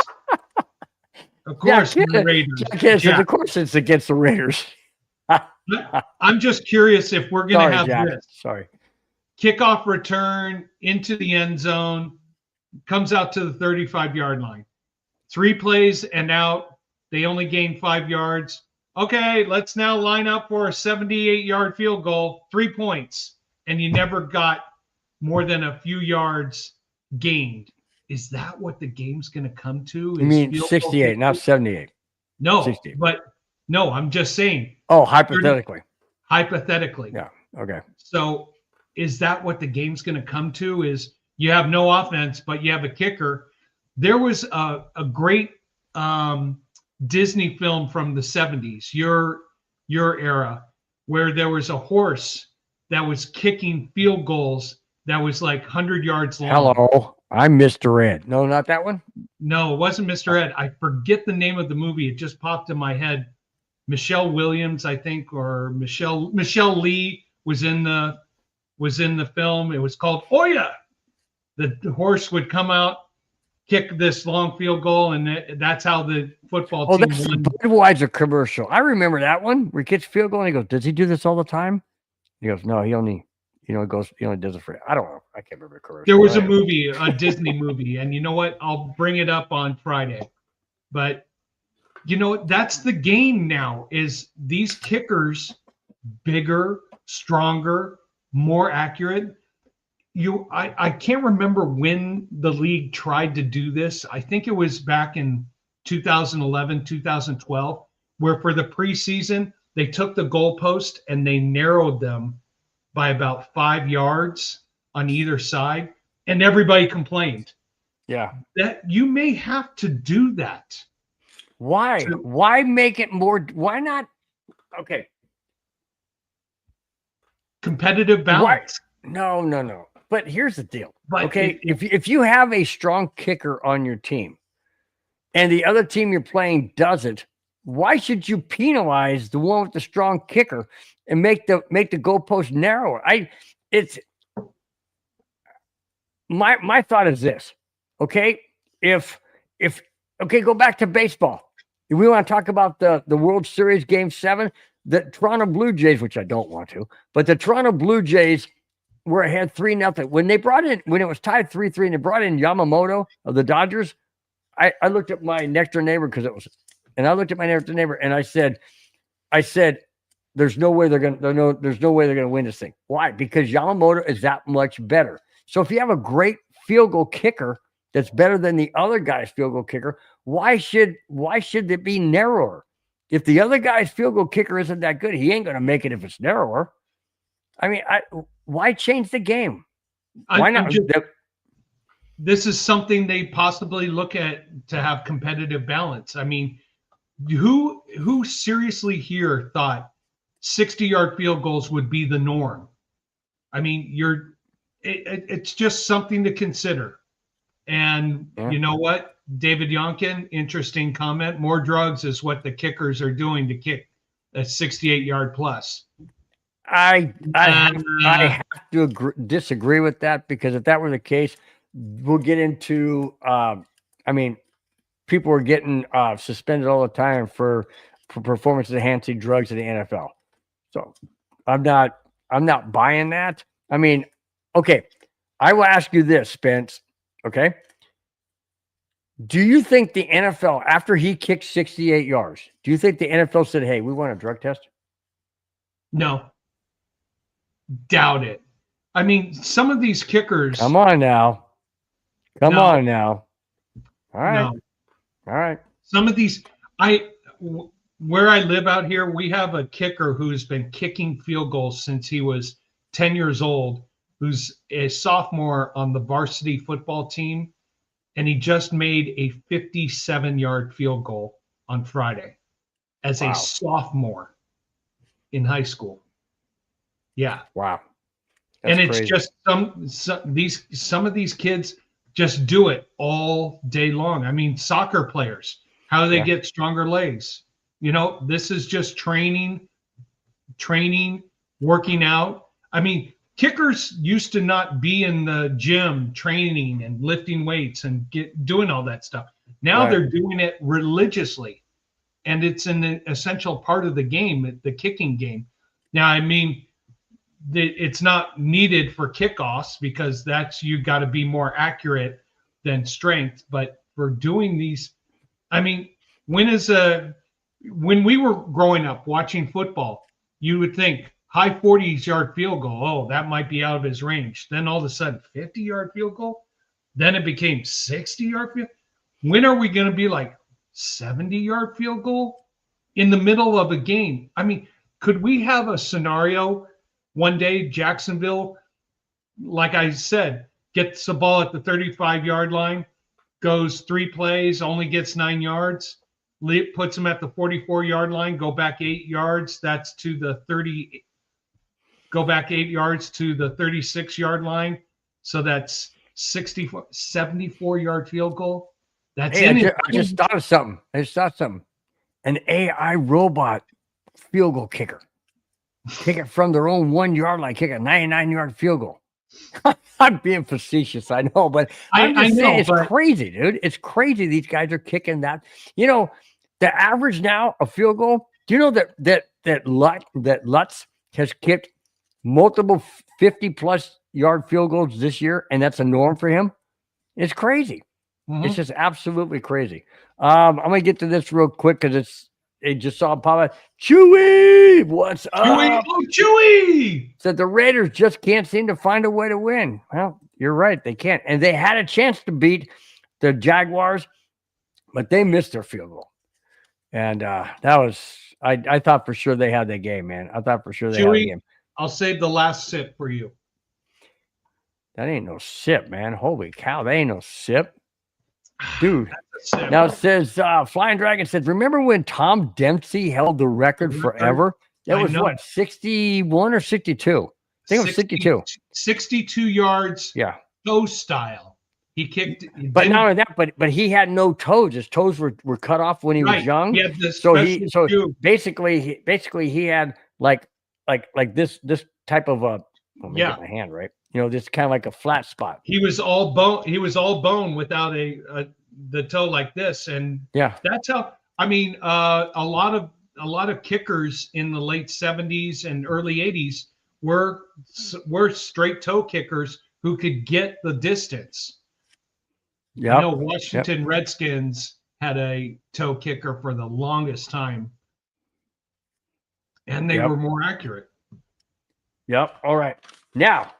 Of course, the Raiders. Of course, it's against the Raiders. I'm just curious if we're going to have this. Sorry. Kickoff return into the end zone, comes out to the 35-yard line. 3 plays and out. They only gain 5 yards. Okay, let's now line up for a 78-yard field goal, 3 points, and you never got more than a few yards gained. Is that what the game's going to come to? You mean 68, not 78? No, 68. but no, I'm just saying. Oh, hypothetically. Hypothetically. Yeah, okay. So is that what the game's going to come to? Is you have no offense, but you have a kicker. There was a great Disney film from the 70s, your era, where there was a horse that was kicking field goals that was like 100 yards long. Hello, I'm Mr. Ed. No, not that one? No, it wasn't Mr. Ed. I forget the name of the movie. It just popped in my head. Michelle Williams, I think, or Michelle Lee was in the film. It was called Oya. The horse would come out, kick this long field goal, and that's how the football team that's won. the Budweiser commercial. I remember that one where he kicks field goal and he goes, "Does he do this all the time?" He goes, "No, he only does it for." I don't know. I can't remember the commercial. There was a movie, a Disney movie, and you know what? I'll bring it up on Friday. But you know, that's the game now, is these kickers, bigger, stronger, more accurate. I can't remember when the league tried to do this. I think it was back in 2011, 2012, where for the preseason, they took the goalpost and they narrowed them by about 5 yards on either side, and everybody complained. Yeah. That you may have to do that. Why? Why make it more? Why not? Okay. Competitive balance. No. But here's the deal. But okay. If you have a strong kicker on your team and the other team you're playing doesn't, why should you penalize the one with the strong kicker and make the goalpost narrower? My thought is this. Okay. Go back to baseball. If we want to talk about the World Series Game 7, the Toronto Blue Jays, which I don't want to, but the Toronto Blue Jays were ahead 3-0. When it was tied 3-3 and they brought in Yamamoto of the Dodgers, I looked at my next door neighbor and I said, there's no way they're gonna win this thing. Why? Because Yamamoto is that much better. So if you have a great field goal kicker that's better than the other guy's field goal kicker, why should it be narrower? If the other guy's field goal kicker isn't that good, he ain't going to make it if it's narrower. I mean, why change the game? Why not? This is something they possibly look at to have competitive balance. I mean, who seriously here thought 60-yard field goals would be the norm? I mean, it's just something to consider. And you know what? David Yonkin, interesting comment. More drugs is what the kickers are doing to kick a 68-yard plus. I have to disagree with that, because if that were the case, we'll get into people are getting suspended all the time for performance enhancing drugs in the NFL. So I'm not buying that. I mean, okay, I will ask you this, Spence. Okay. Do you think the NFL, after he kicked 68 yards, do you think the NFL said, hey, we want a drug test? No. Doubt it. I mean, some of these kickers. Come on now. All right. No. All right. Some of these, where I live out here, we have a kicker who's been kicking field goals since he was 10 years old, who's a sophomore on the varsity football team. And he just made a 57-yard field goal on Friday as a sophomore in high school. Yeah. Wow. That's crazy. It's just some of these kids just do it all day long. I mean, soccer players, how do they get stronger legs? You know, this is just training, working out. I mean, kickers used to not be in the gym training and lifting weights and doing all that stuff. Now they're doing it religiously, and it's an essential part of the game, the kicking game. Now, I mean, it's not needed for kickoffs, because you got to be more accurate than strength. But for doing these, I mean, when we were growing up watching football, you would think high 40-yard field goal, oh, that might be out of his range. Then all of a sudden, 50-yard field goal. Then it became 60-yard field. When are we going to be like 70-yard field goal in the middle of a game? I mean, could we have a scenario one day, Jacksonville, like I said, gets the ball at the 35-yard line, goes 3 plays, only gets 9 yards, puts them at the 44-yard line, go back 8 yards, that's to the 30, go back 8 yards to the 36-yard line. So that's 74-yard field goal. That's I just thought of something. An AI robot field goal kicker. Kick it from their own 1 yard line, kick a 99-yard field goal. I'm being facetious, I know, but I'm just saying it's crazy, dude. It's crazy these guys are kicking that. You know, the average now a field goal. Do you know that Lutz has kicked multiple 50-plus yard field goals this year, and that's a norm for him? It's crazy. It's just absolutely crazy. I'm gonna get to this real quick because it just saw it pop up. Chewy, what's Chewy, up? oh Chewy! Said the Raiders just can't seem to find a way to win. Well, you're right, they can't, and they had a chance to beat the Jaguars, but they missed their field goal. And that was I thought for sure they had that game, man. I thought for sure they had the game. I'll save the last sip for you. That ain't no sip, man. Holy cow, that ain't no sip. Dude. Now it says Flying Dragon says, remember when Tom Dempsey held the record forever? That was what, 61 or 62? I think it was 62. 62 yards. Yeah. Toe style. He kicked. But not only that, but he had no toes. His toes were cut off when he was young. Basically he had like this type of get my hand right. This kind of like a flat spot. He was all bone. He was all bone without the toe like this, and that's how. I mean, a lot of kickers in the late 70s and early 80s were straight toe kickers who could get the distance. Yeah, Washington Redskins had a toe kicker for the longest time, and they were more accurate. Yep. All right. Now,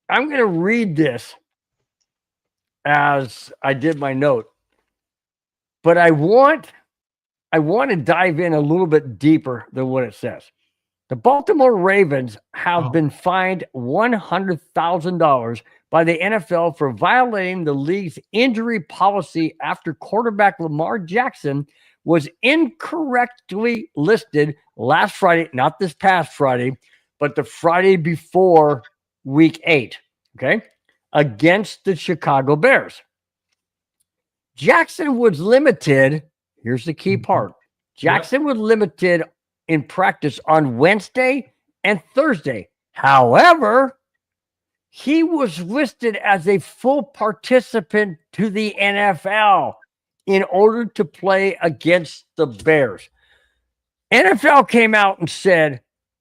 I'm going to read this as I did my note, but I want to dive in a little bit deeper than what it says. The Baltimore Ravens have been fined $100,000 by the NFL for violating the league's injury policy after quarterback Lamar Jackson was incorrectly listed last Friday, not this past Friday, but the Friday before Week 8, against the Chicago Bears. Jackson was limited. Here's the key part. Jackson was limited in practice on Wednesday and Thursday. However, he was listed as a full participant to the NFL in order to play against the Bears. NFL came out and said,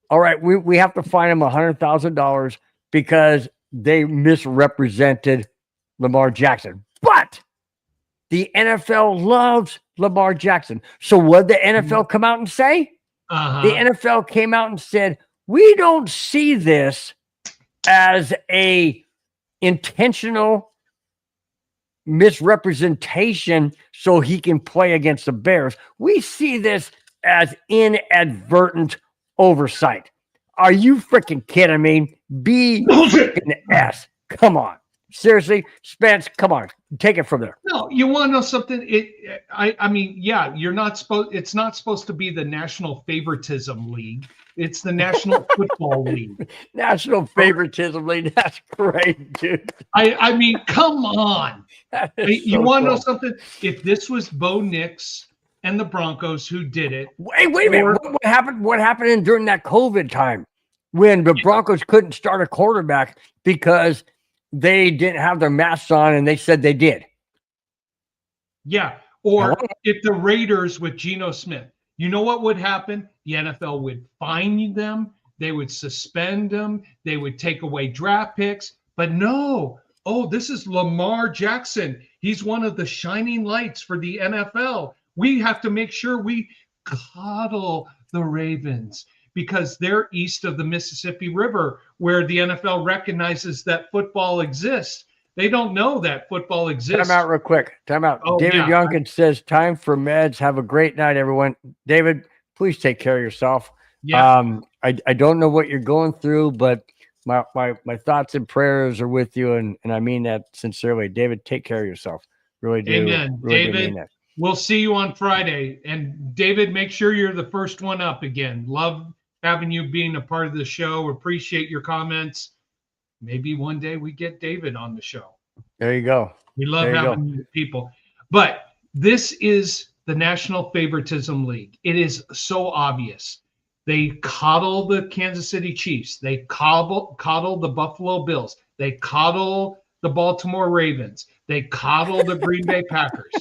all right, we have to fine him $100,000 because they misrepresented Lamar Jackson. But the NFL loves Lamar Jackson. So what did the NFL come out and say? The NFL came out and said, we don't see this as a intentional misrepresentation so he can play against the Bears. We see this as inadvertent oversight. Are you freaking kidding me? BS. Come on. Seriously, Spence, come on. Take it from there. No, you want to know something? I mean, you're not supposed. It's not supposed to be the National Favoritism League. It's the National Football League. National Favoritism League. That's great, dude. I mean, come on. You want to know something? If this was Bo Nix and the Broncos who did it. Wait a minute. What happened? What happened during that COVID time when the Broncos couldn't start a quarterback because they didn't have their masks on and they said they did? Yeah. Or if the Raiders with Geno Smith, you know what would happen? The NFL would fine them. They would suspend them. They would take away draft picks. But no. Oh, this is Lamar Jackson. He's one of the shining lights for the NFL. We have to make sure we coddle the Ravens because they're east of the Mississippi River, where the NFL recognizes that football exists. They don't know that football exists. Time out real quick. Time out. David Youngkin says, time for meds. Have a great night, everyone. David, please take care of yourself. Yeah. I don't know what you're going through, but my thoughts and prayers are with you, and I mean that sincerely. David, take care of yourself. Really do. Amen. Really David, do we'll see you on Friday. And David, make sure you're the first one up again. Love having you being a part of the show. Appreciate your comments. Maybe one day we get David on the show. There you go. We love having people. But this is the National Favoritism League. It is so obvious. They coddle the Kansas City Chiefs. They coddle the Buffalo Bills. They coddle the Baltimore Ravens. They coddle the Green Bay Packers.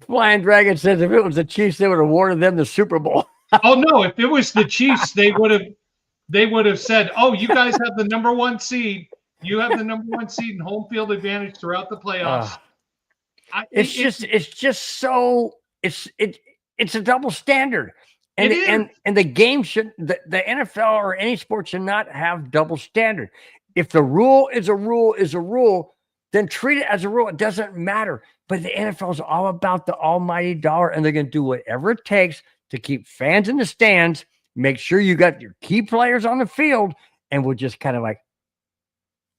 Flying Dragon says if it was the Chiefs, they would have awarded them the Super Bowl. Oh no! If it was the Chiefs, they would have said, "Oh, you guys have the number 1 seed. You have the number 1 seed and home field advantage throughout the playoffs. It's a double standard. And the game should the NFL or any sport should not have double standard. If the rule is a rule, then treat it as a rule. It doesn't matter. But the NFL is all about the almighty dollar, and they're going to do whatever it takes to keep fans in the stands, make sure you got your key players on the field, and we'll just kind of like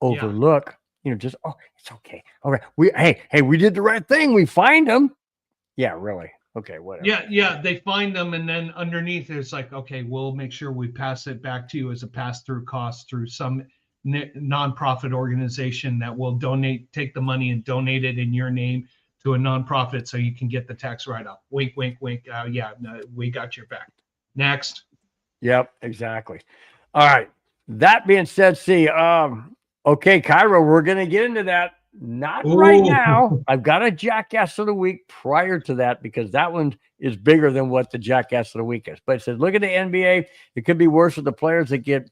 overlook, just, it's okay. All right. We did the right thing. We find them. Yeah, really. Okay, whatever. Yeah, they find them, and then underneath it's like, okay, we'll make sure we pass it back to you as a pass-through cost through some nonprofit organization that will take the money and donate it in your name to a nonprofit so you can get the tax write-off. Wink, wink, wink. No, we got your back. Next. Yep, exactly. All right. That being said, okay, Cairo, we're going to get into that. Not right now. I've got a Jackass of the Week prior to that because that one is bigger than what the Jackass of the Week is. But it says, look at the NBA. It could be worse with the players that get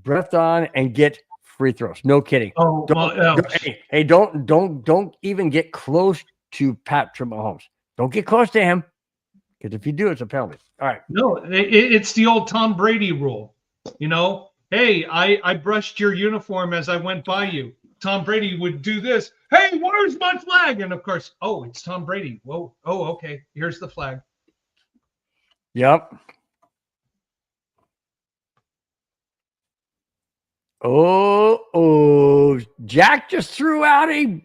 breathed on and get free throws. No kidding. Don't even get close to Patrick Mahomes. Don't get close to him because if you do, it's a penalty. All right. No, it's the old Tom Brady rule. Hey, I brushed your uniform as I went by you. Tom Brady would do this. Hey, where's my flag? And of course, it's Tom Brady. Whoa. Oh, okay. Here's the flag. Yep. Jack just threw out a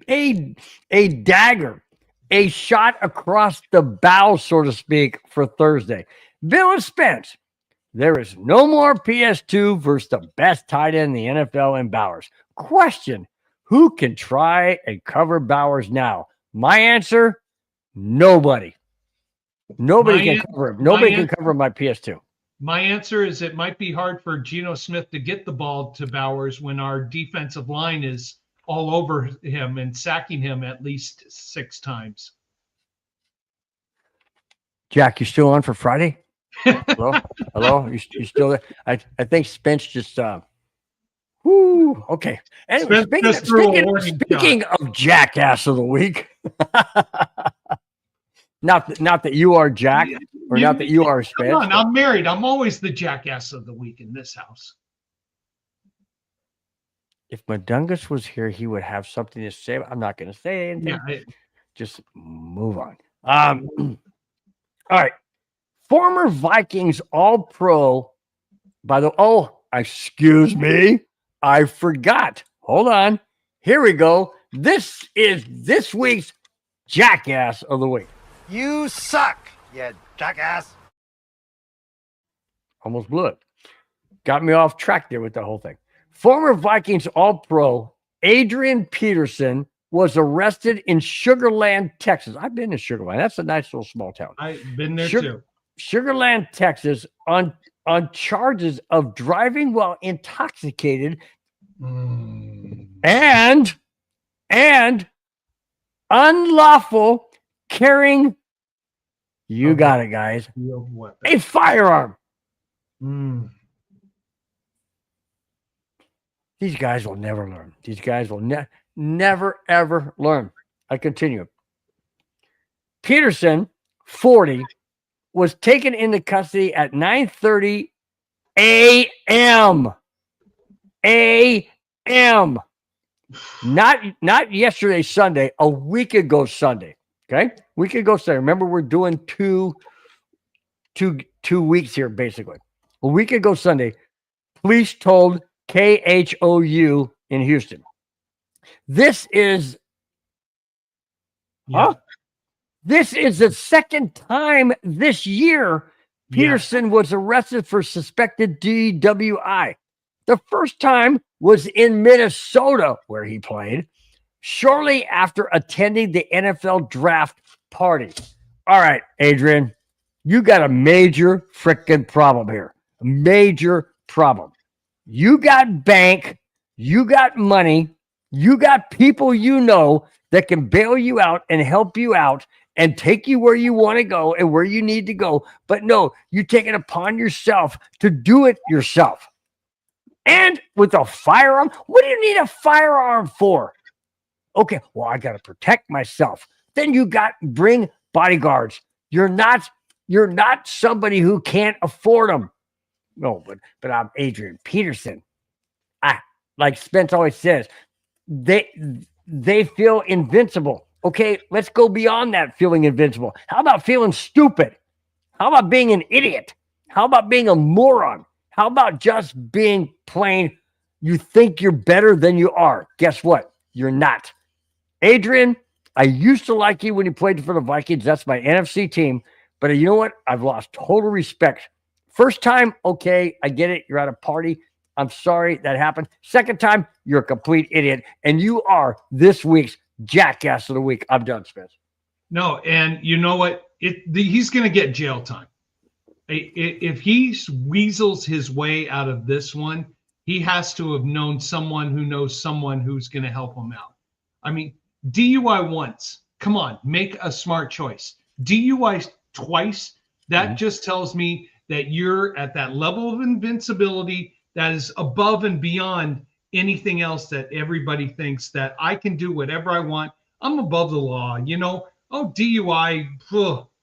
dagger, a shot across the bow, so to speak, for Thursday. Bill and Spence. There is no more PS2 versus the best tight end in the NFL in Bowers. Question, who can try and cover Bowers now? My answer, nobody. Nobody can cover him. Nobody can cover my PS2. My answer is it might be hard for Geno Smith to get the ball to Bowers when our defensive line is all over him and sacking him at least 6 times. Jack, you still on for Friday? Hello? You still there? I think Spence just okay. Anyway, speaking of Jackass of the Week, not that you are Jack or not that you are Spence. Come on, I'm married. I'm always the Jackass of the Week in this house. If Madungus was here, he would have something to say. I'm not going to say anything. Yeah, just move on. All right. Former Vikings All-Pro, excuse me, I forgot. Hold on. Here we go. This is this week's Jackass of the Week. You suck, you jackass. Almost blew it. Got me off track there with the whole thing. Former Vikings All-Pro Adrian Peterson was arrested in Sugar Land, Texas. I've been to Sugar Land. That's a nice little small town. I've been there too. Sugar Land, Texas, on charges of driving while intoxicated and unlawful carrying. You got it, guys. A firearm. These guys will never learn. These guys will never, ever learn. I continue. Peterson, 40, was taken into custody at 9:30 a.m. a.m. Not yesterday, Sunday, a week ago Sunday. Okay? Week ago Sunday. Remember, we're doing two weeks here, basically. A week ago Sunday, police told KHOU in Houston. This is This is the second time this year Peterson was arrested for suspected DWI. The first time was in Minnesota, where he played, shortly after attending the NFL draft party. All right, Adrian, you got a major freaking problem here. A major problem. You got bank, you got money, you got people you know that can bail you out and help you out and take you where you want to go and where you need to go. But no, you take it upon yourself to do it yourself. And with a firearm? What do you need a firearm for? Okay, well, I got to protect myself. Then you got bring bodyguards. You're not somebody who can't afford them. No, but I'm Adrian Peterson. Like Spence always says, they feel invincible. Okay, let's go beyond that feeling invincible. How about feeling stupid? How about being an idiot? How about being a moron? How about just being plain, you think you're better than you are? Guess what? You're not. Adrian, I used to like you when you played for the Vikings. That's my NFC team. But you know what? I've lost total respect. First time, okay, I get it. You're at a party. I'm sorry that happened. Second time, you're a complete idiot. And you are this week's Jackass of the Week. I'm done, Spence. No, and you know what? He's going to get jail time. If he weasels his way out of this one, he has to have known someone who knows someone who's going to help him out. I mean, DUI once. Come on, make a smart choice. DUI twice. That just tells me that you're at that level of invincibility that is above and beyond anything else that everybody thinks that I can do whatever I want. I'm above the law, you know. Oh, DUI,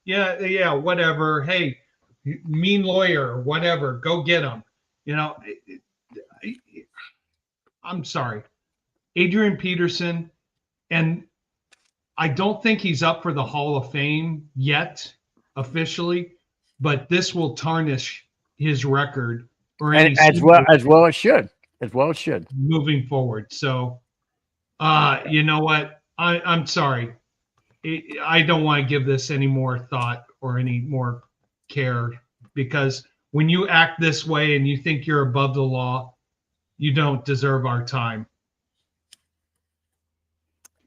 yeah, whatever. Hey, mean lawyer, whatever. Go get him. You know, I'm sorry, Adrian Peterson, and I don't think he's up for the Hall of Fame yet officially, but this will tarnish his record. And as well it should. Moving forward. So, you know what? I'm sorry. I don't want to give this any more thought or any more care, because when you act this way and you think you're above the law, you don't deserve our time.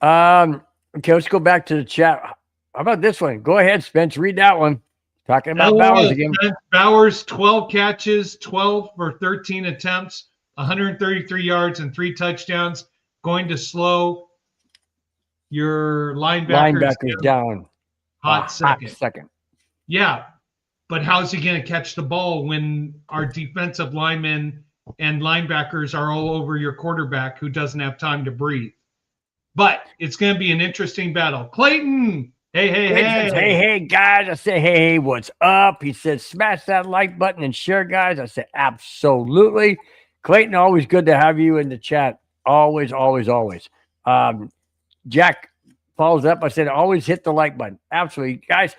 Okay, let's go back to the chat. How about this one? Go ahead, Spence. Read that one. Talking about Bowers again. Bowers, 12 catches, 12 for 13 attempts, 133 yards and 3 touchdowns. Going to slow your linebackers down. Hot second. Hot Yeah, but how's he going to catch the ball when our defensive linemen and linebackers are all over your quarterback who doesn't have time to breathe? But it's going to be an interesting battle. Clayton! Hey, guys. I said, hey, what's up? He said, smash that like button and share, guys. I said, absolutely. Clayton, always good to have you in the chat. Always. Jack follows up. I said, always hit the like button. Absolutely. Guys,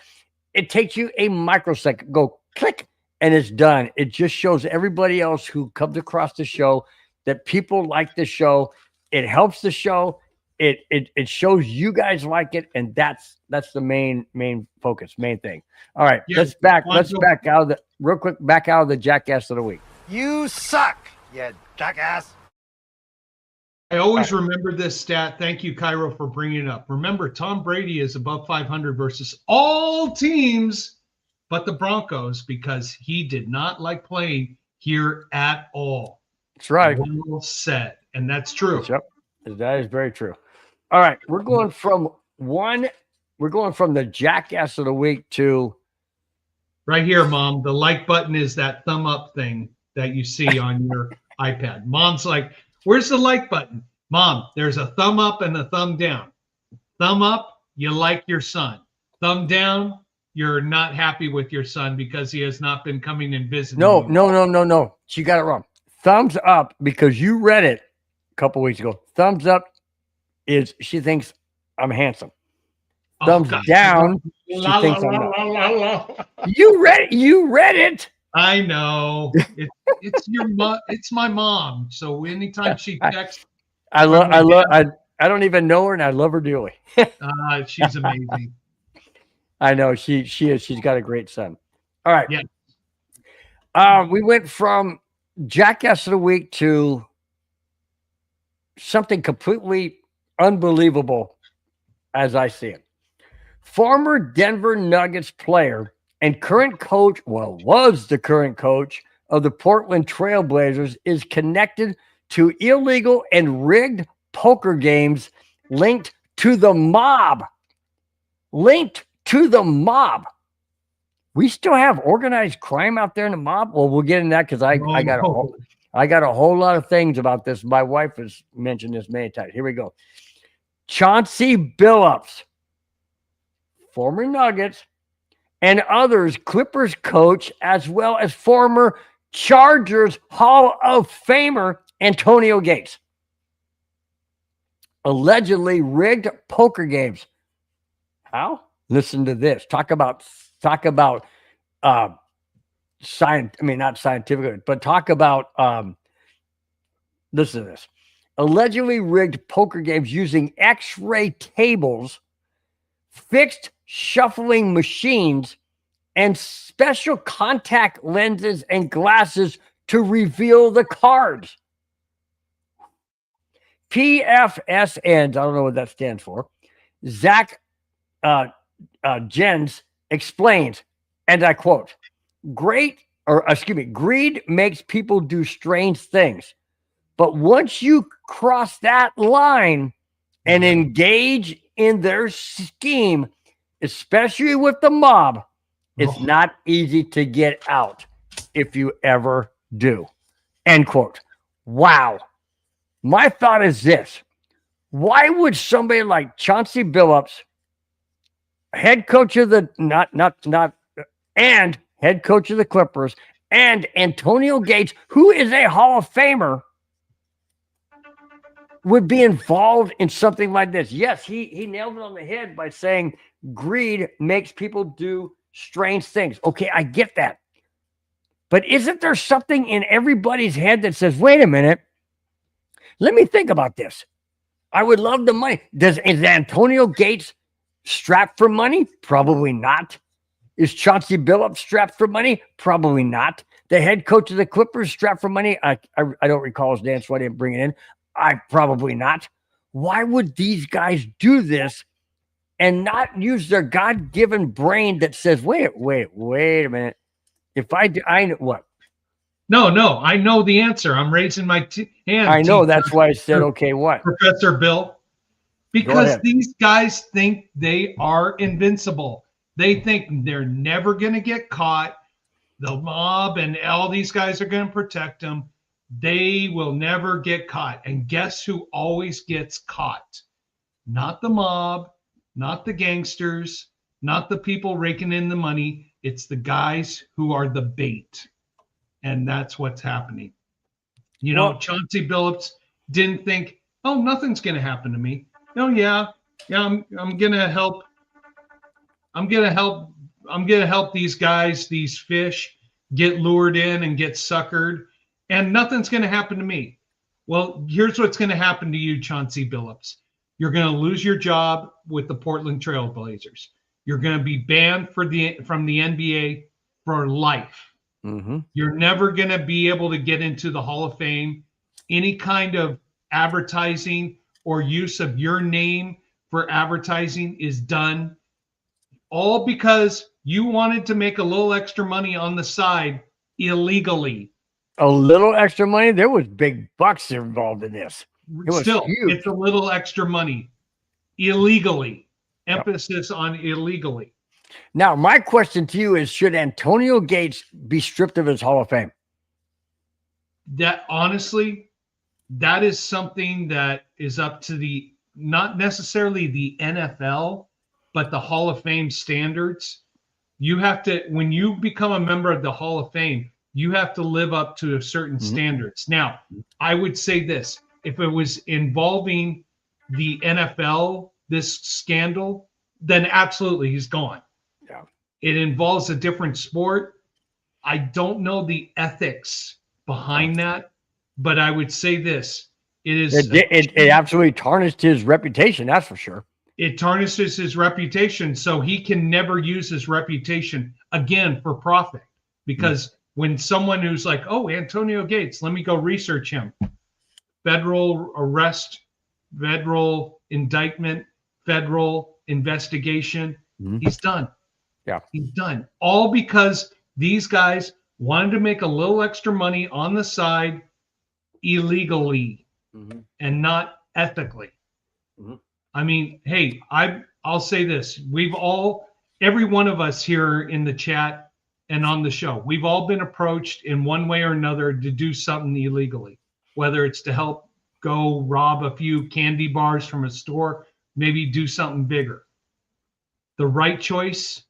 it takes you a microsecond. Go click, and it's done. It just shows everybody else who comes across the show that people like the show. It helps the show. It shows you guys like it, and that's the main focus, main thing. All right, let's back out of the Jackass of the Week. You suck, you jackass. I always remember this stat. Thank you, Cairo, for bringing it up. Remember, Tom Brady is above 500 versus all teams but the Broncos, because he did not like playing here at all. That's right. Well said, and that's true. Yep, that is very true. All right, we're going from the Jackass of the Week to right here, Mom. The like button is that thumb up thing that you see on your iPad. Mom's like, where's the like button? Mom, there's a thumb up and a thumb down. Thumb up, you like your son. Thumb down, you're not happy with your son because he has not been coming and visiting. No. She got it wrong. Thumbs up, because you read it a couple weeks ago. Thumbs up is she thinks I'm handsome. Thumbs down, she thinks I'm not. You read it. I know. It's your mom. It's my mom. So anytime she texts, I don't even know her, and I love her dearly. She's amazing. I know she is. She's got a great son. All right. Yeah. We went from Jackass of the Week to something completely unbelievable as I see it. Former Denver Nuggets player and current coach, was the current coach of the Portland Trail Blazers, is connected to illegal and rigged poker games linked to the mob. We still have organized crime out there in the mob. Well, we'll get into that because I I got a whole lot of things about this. My wife has mentioned this many times. Here we go. Chauncey Billups, former Nuggets, and others, Clippers coach, as well as former Chargers Hall of Famer Antonio Gates, allegedly rigged poker games. How? Listen to this. Talk about not scientific, but talk about listen to this. Allegedly rigged poker games using X-ray tables, fixed shuffling machines, and special contact lenses and glasses to reveal the cards. PFSNs, I don't know what that stands for. Zach Jens explains, and I quote, greed makes people do strange things. But once you cross that line and engage in their scheme, especially with the mob, it's not easy to get out if you ever do. End quote. Wow. My thought is this. Why would somebody like Chauncey Billups, head coach of the head coach of the Clippers, and Antonio Gates, who is a Hall of Famer, would be involved in something like this? Yes, he nailed it on the head by saying greed makes people do strange things. Okay, I get that. But isn't there something in everybody's head that says, wait a minute, let me think about this. I would love the money. Is Antonio Gates strapped for money? Probably not. Is Chauncey Billups strapped for money? Probably not. The head coach of the Clippers strapped for money? I don't recall his name, so I didn't bring it in. Probably not. Why would these guys do this and not use their God-given brain that says, wait a minute. If I do, I know what? No, I know the answer. I'm raising my hand. I know. That's why I said, okay, what? Professor Bill. Because these guys think they are invincible. They think they're never going to get caught. The mob and all these guys are going to protect them. They will never get caught. And guess who always gets caught? Not the mob, not the gangsters, not the people raking in the money. It's the guys who are the bait. And that's what's happening. You know, Chauncey Billups didn't think, oh, nothing's going to happen to me. Oh, yeah, I'm going to help. I'm going to help these guys, these fish, get lured in and get suckered. And nothing's going to happen to me. Well, here's what's going to happen to you, Chauncey Billups. You're going to lose your job with the Portland Trail Blazers. You're going to be banned from the NBA for life. Mm-hmm. You're never going to be able to get into the Hall of Fame. Any kind of advertising or use of your name for advertising is done. All because you wanted to make a little extra money on the side illegally. A little extra money? There was big bucks involved in this. It's a little extra money illegally. Emphasis on illegally. Now, my question to you is, should Antonio Gates be stripped of his Hall of Fame? That honestly, that is something that is up to not necessarily the NFL, but the Hall of Fame standards. You have to, when you become a member of the Hall of Fame, you have to live up to certain standards. Now, I would say this, if it was involving the NFL, this scandal, then absolutely he's gone. Yeah. It involves a different sport. I don't know the ethics behind that, but I would say this. It absolutely tarnished his reputation, that's for sure. It tarnishes his reputation, so he can never use his reputation again for profit. Because when someone who's like, oh, Antonio Gates, let me go research him. Federal arrest, federal indictment, federal investigation. He's done. Yeah. He's done. All because these guys wanted to make a little extra money on the side illegally and not ethically. I mean, hey, I'll say this. Every one of us here in the chat and on the show, we've all been approached in one way or another to do something illegally, whether it's to help go rob a few candy bars from a store, maybe do something bigger. The right choice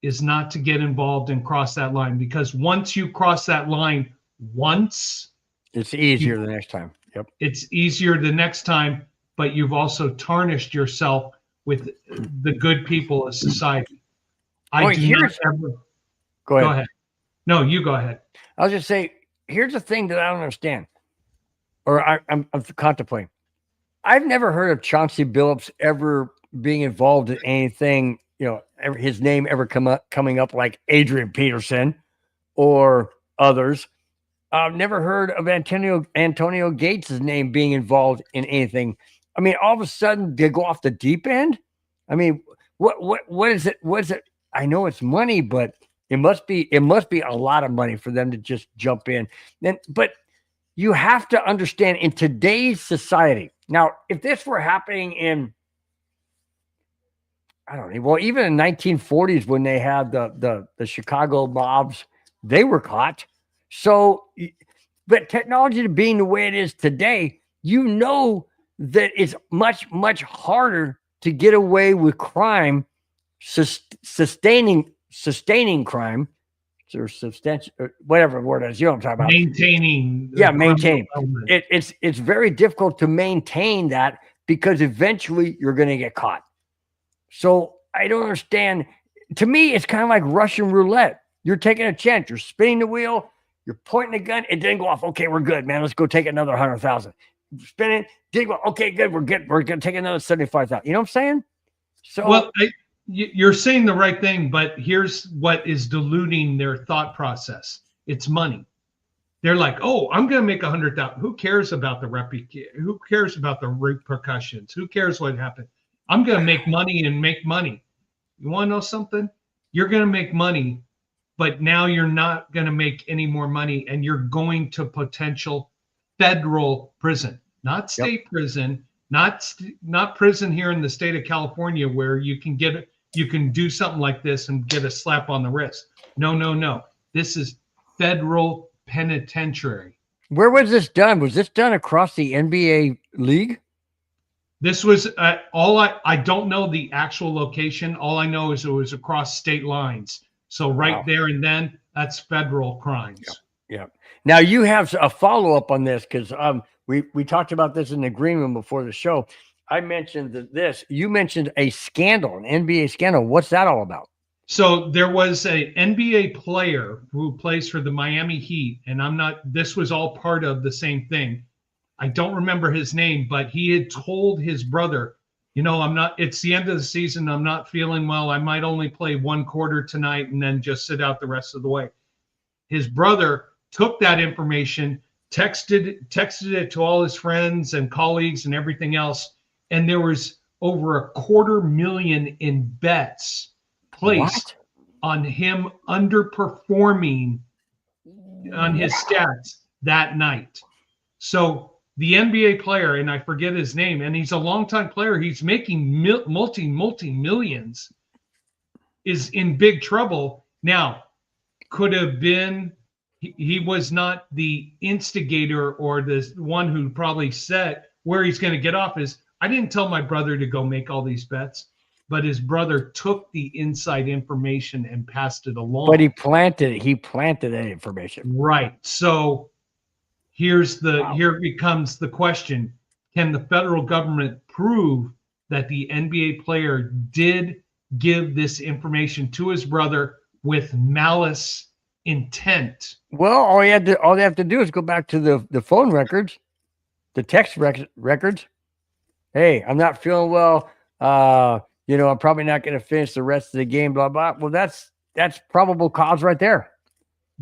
is not to get involved and cross that line, because once you cross that line once, it's easier the next time. Yep. It's easier the next time, but you've also tarnished yourself with the good people of society. Go ahead. No, you go ahead. I was just say, here's the thing that I don't understand, or I'm contemplating. I've never heard of Chauncey Billups ever being involved in anything, his name ever coming up like Adrian Peterson or others. I've never heard of Antonio Gates' name being involved in anything. I mean, all of a sudden they go off the deep end. I mean, what is it? What is it? I know it's money, but it must be a lot of money for them to just jump in. But you have to understand, in today's society. Now, if this were happening in, I don't know, well, even in the 1940s when they had the Chicago mobs, they were caught. So, but technology being the way it is today, that it's much, much harder to get away with crime, sustaining crime, or substantial, whatever word it is, you know what I'm talking about. Maintaining. Maintain. It's very difficult to maintain that, because eventually you're going to get caught. So I don't understand. To me, it's kind of like Russian roulette. You're taking a chance. You're spinning the wheel. You're pointing the gun. It didn't go off. Okay, we're good, man. Let's go take another 100,000. Spin it. Didn't go. Okay, good. We're good. We're going to take another 75,000. You know what I'm saying? So, well, you're saying the right thing, but here's what is diluting their thought process. It's money. They're like, oh, I'm going to make 100,000. Who cares about who cares about the repercussions? Who cares what happened? I'm going to make money and make money. You want to know something? You're going to make money, but now you're not going to make any more money, and you're going to potential federal prison, not state prison, not prison here in the state of California, where you can do something like this and get a slap on the wrist. No. This is federal penitentiary. Where was this done? Was this done across the NBA league? This was I don't know the actual location. All I know is it was across state lines. So there and then, that's federal crimes. Yeah. Now you have a follow-up on this, because we talked about this in the green room before the show. I mentioned this. You mentioned a scandal, an NBA scandal. What's that all about? So there was an NBA player who plays for the Miami Heat, and this was all part of the same thing. I don't remember his name, but he had told his brother, it's the end of the season. I'm not feeling well. I might only play one quarter tonight and then just sit out the rest of the way. His brother took that information, texted it to all his friends and colleagues and everything else. And there was over $250,000 in bets placed on him underperforming on his stats that night. So the NBA player, and I forget his name, and he's a longtime player, he's making multi-millions, is in big trouble. Now, could have been, he was not the instigator or the one who probably said where he's going to get off is, I didn't tell my brother to go make all these bets, but his brother took the inside information and passed it along. But he planted that information. Right. So here becomes the question. Can the federal government prove that the NBA player did give this information to his brother with malice intent? Well, all they have to do is go back to the phone records, the text records. Hey, I'm not feeling well. I'm probably not going to finish the rest of the game, blah, blah. Well, that's probable cause right there.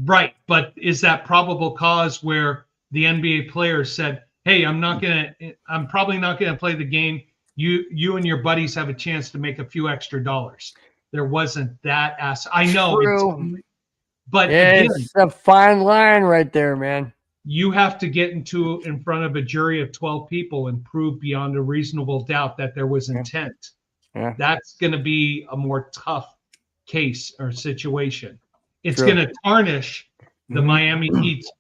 Right. But is that probable cause where the NBA player said, hey, I'm probably not going to play the game. You and your buddies have a chance to make a few extra dollars. There wasn't that I know. But it's a fine line right there, man. You have to get in front of a jury of 12 people and prove beyond a reasonable doubt that there was intent. Yeah. That's going to be a more tough case or situation. it's True. going to tarnish the Mhm. Miami Heat's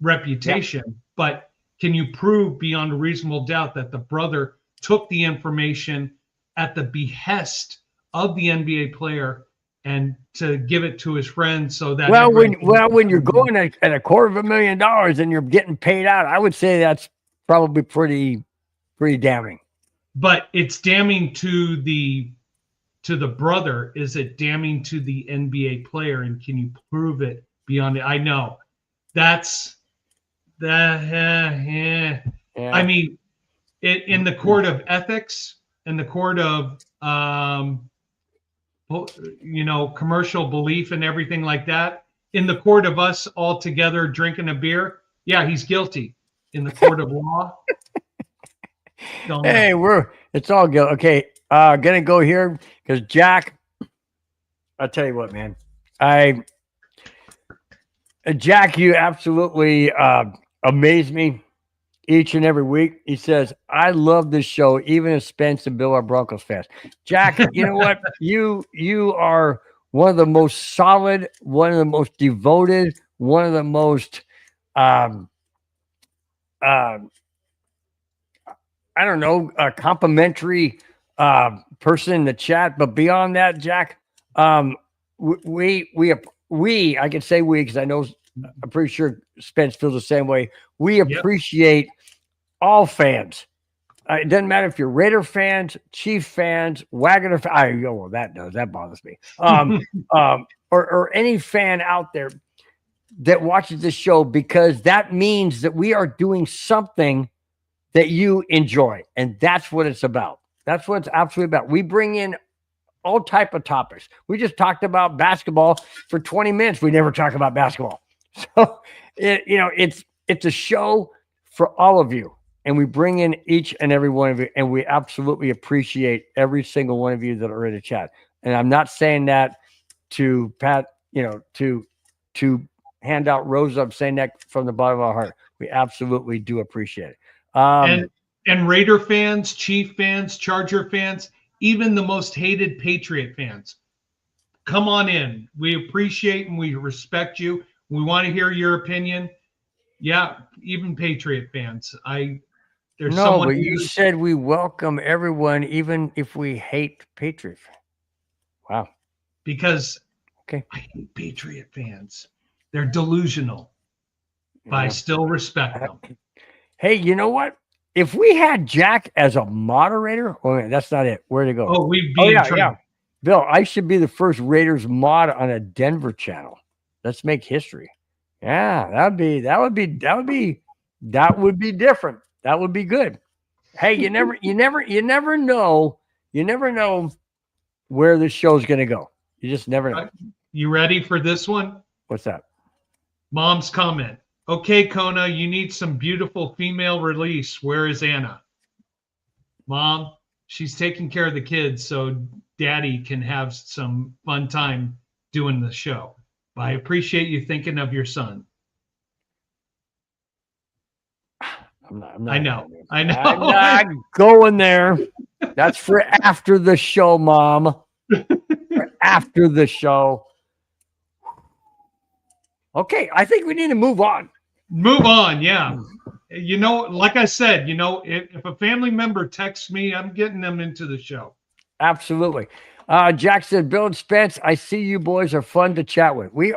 reputation. But can you prove beyond a reasonable doubt that the brother took the information at the behest of the NBA player and to give it to his friends so that when you're going at $250,000 and you're getting paid out, I would say that's probably pretty damning. But it's damning to the brother. Is it damning to the NBA player? And can you prove it beyond it? I know that's that. Yeah. I mean, in the court of ethics, in the court of commercial belief and everything like that, in the court of us all together drinking a beer, yeah, he's guilty. In the court of law, hey, it's all good. Okay, gonna go here because Jack. I'll tell you what, man. Jack, you absolutely amaze me each and every week. He says, I love this show, even if Spence and Bill are Broncos fans. Jack, you know what? You are one of the most solid, one of the most devoted, one of the most I don't know, a complimentary person in the chat. But beyond that, Jack, we I can say we, because I know I'm pretty sure Spence feels the same way. We appreciate all fans. It doesn't matter if you're Raider fans, Chief fans, Wagoner fans. Well, that bothers me. Or any fan out there that watches this show, because that means that we are doing something that you enjoy, and that's what it's about. That's what it's absolutely about. We bring in all type of topics. We just talked about basketball for 20 minutes. We never talk about basketball. So it's a show for all of you, and we bring in each and every one of you, and we absolutely appreciate every single one of you that are in the chat. And I'm not saying that to pat, to hand out roses. I'm saying that from the bottom of our heart. We absolutely do appreciate it. And Raider fans, Chief fans, Charger fans, even the most hated Patriot fans, come on in. We appreciate and we respect you. We want to hear your opinion. Yeah, even Patriot fans. You said we welcome everyone, even if we hate Patriot. Wow. Because I hate Patriot fans. They're delusional. But I still respect them. Hey, you know what? If we had Jack as a moderator, that's not it. Where'd it go? Oh, we'd be in trouble. Yeah. Bill, I should be the first Raiders mod on a Denver channel. Let's make history. Yeah, that would be different. That would be good. Hey, you never know where this show's gonna go. You just never know. You ready for this one? What's that? Mom's comment. Okay, Kona, you need some beautiful female release. Where is Anna? Mom, she's taking care of the kids so Daddy can have some fun time doing the show. But I appreciate you thinking of your son. I'm not I know. I'm not going there. That's for after the show, Mom. For after the show. Okay, I think we need to move on. Move on, yeah. Like I said, if a family member texts me, I'm getting them into the show. Absolutely. Jack said, Bill and Spence, I see you boys are fun to chat with. We're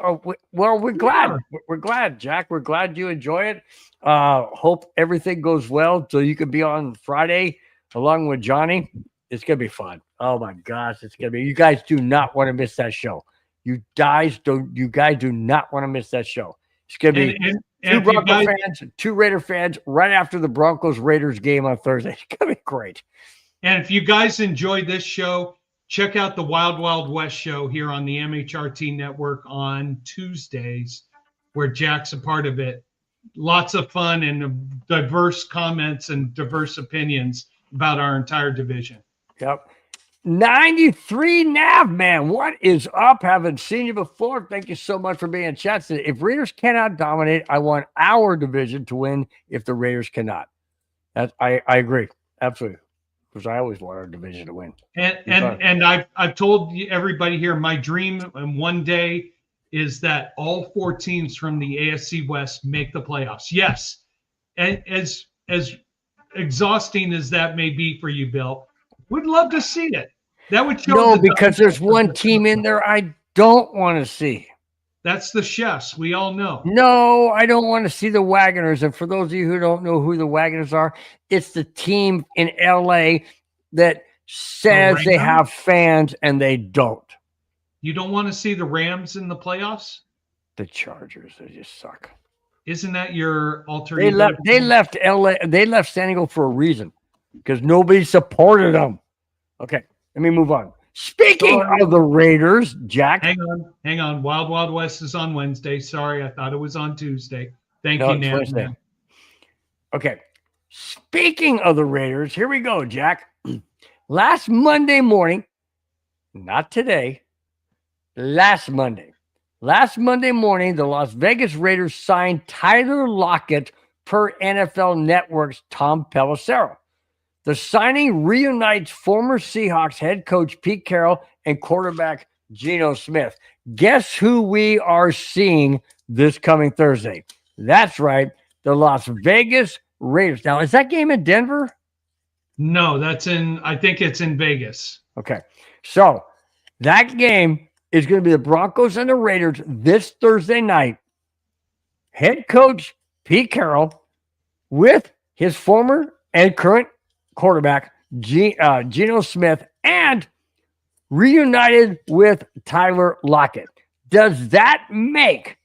glad. Yeah. We're glad, Jack. We're glad you enjoy it. Hope everything goes well so you can be on Friday along with Johnny. It's going to be fun. Oh, my gosh. It's going to be. You guys do not want to miss that show. You guys do not want to miss that show. It's going to be two Broncos fans, two Raider fans right after the Broncos-Raiders game on Thursday. It's going to be great. And if you guys enjoyed this show, check out the Wild Wild West show here on the MHRT network on Tuesdays, where Jack's a part of it. Lots of fun and diverse comments and diverse opinions about our entire division. Yep. 93 Nav, man. What is up? Haven't seen you before. Thank you so much for being in chat today. If Raiders cannot dominate, I want our division to win if the Raiders cannot. I agree. Absolutely. Because I always want our division to win. And I've told everybody here, my dream and one day is that all 4 teams from the AFC West make the playoffs. Yes, and as exhausting as that may be for you, Bill, would love to see it. That would show. No, because there's one team in there I don't want to see. That's the Chefs. We all know. No, I don't want to see the Wagoners. And for those of you who don't know who the Wagoners are, it's the team in LA that says they have fans and they don't. You don't want to see the Rams in the playoffs? The Chargers, they just suck. Isn't that your alter ego? They left LA. They left San Diego for a reason because nobody supported them. Okay, let me move on. Speaking of the Raiders, Jack. Hang on. Wild Wild West is on Wednesday. Sorry, I thought it was on Tuesday. Thank you, Nan. Okay. Speaking of the Raiders, here we go, Jack. Last Monday morning, not today, last Monday morning, the Las Vegas Raiders signed Tyler Lockett per NFL Network's Tom Pelissero. The signing reunites former Seahawks head coach Pete Carroll and quarterback Geno Smith. Guess who we are seeing this coming Thursday? That's right, the Las Vegas Raiders. Now, is that game in Denver? No, I think it's in Vegas. Okay, so that game is going to be the Broncos and the Raiders this Thursday night. Head coach Pete Carroll with his former and current quarterback Geno Smith and reunited with Tyler Lockett. Does that make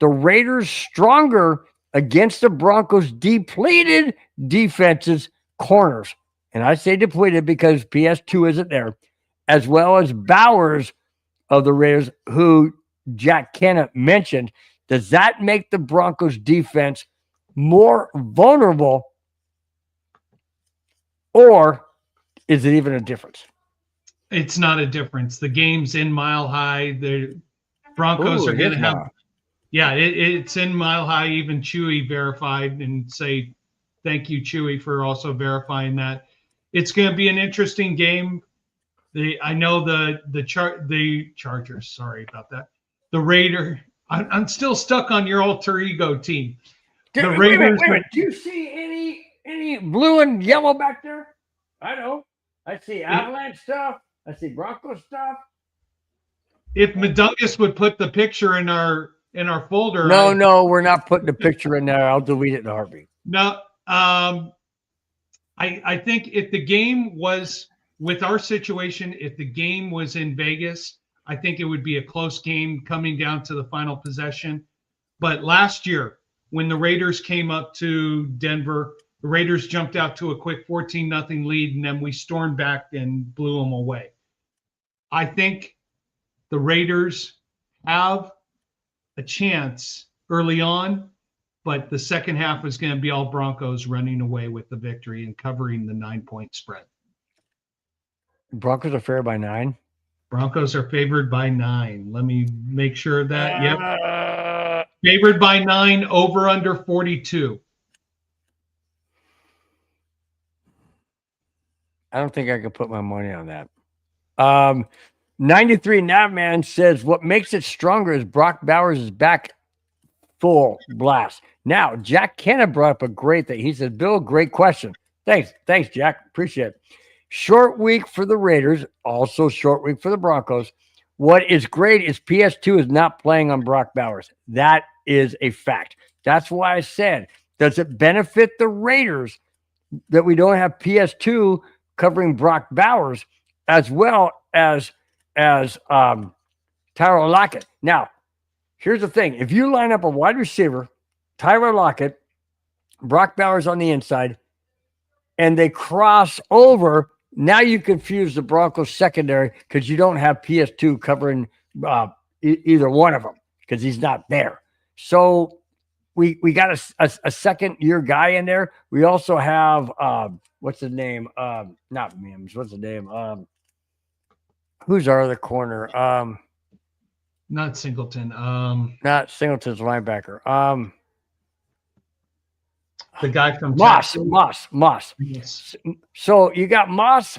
the Raiders stronger against the Broncos' depleted defense's corners? And I say depleted because PS2 isn't there, as well as Bowers of the Raiders, who Jack Kennett mentioned. Does that make the Broncos defense more vulnerable, or is it even a difference? It's not a difference. The game's in Mile High. The Broncos are going to have, it's in Mile High. Even Chewy verified, and say thank you, Chewy, for also verifying that. It's going to be an interesting game. I know the Chargers. Sorry about that. The Raider. I'm still stuck on your alter ego team. The Raiders. Wait. Do you see any blue and yellow back there? I know. I see Avalanche stuff. I see Broncos stuff. If Medungus would put the picture in our folder. No, we're not putting the picture in there. I'll delete it in a heartbeat. No. I think if the game was with our situation, if the game was in Vegas, I think it would be a close game coming down to the final possession. But last year, when the Raiders came up to Denver, the Raiders jumped out to a quick 14-0 lead, and then we stormed back and blew them away. I think the Raiders have a chance early on, but the second half is going to be all Broncos running away with the victory and covering the 9-point spread. Broncos are favored by 9? Broncos are favored by 9. Let me make sure of that. Yep. Favored by 9, over under 42. I don't think I could put my money on that. 93 Navman says, what makes it stronger is Brock Bowers is back full blast. Now, Jack Kennett brought up a great thing. He said, Bill, great question. Thanks, Jack. Appreciate it. Short week for the Raiders, also short week for the Broncos. What is great is PS2 is not playing on Brock Bowers. That is a fact. That's why I said, does it benefit the Raiders that we don't have PS2 covering Brock Bowers as well as Tyler Lockett? Now, here's the thing. If you line up a wide receiver, Tyler Lockett, Brock Bowers on the inside, and they cross over, now you confuse the Broncos secondary because you don't have PS2 covering either one of them because he's not there. So we got a second-year guy in there. We also have, what's the name? Not Mims. What's the name? Who's our other corner? Not Singleton. Not Singleton's linebacker. The guy from Moss. Yes. So you got Moss,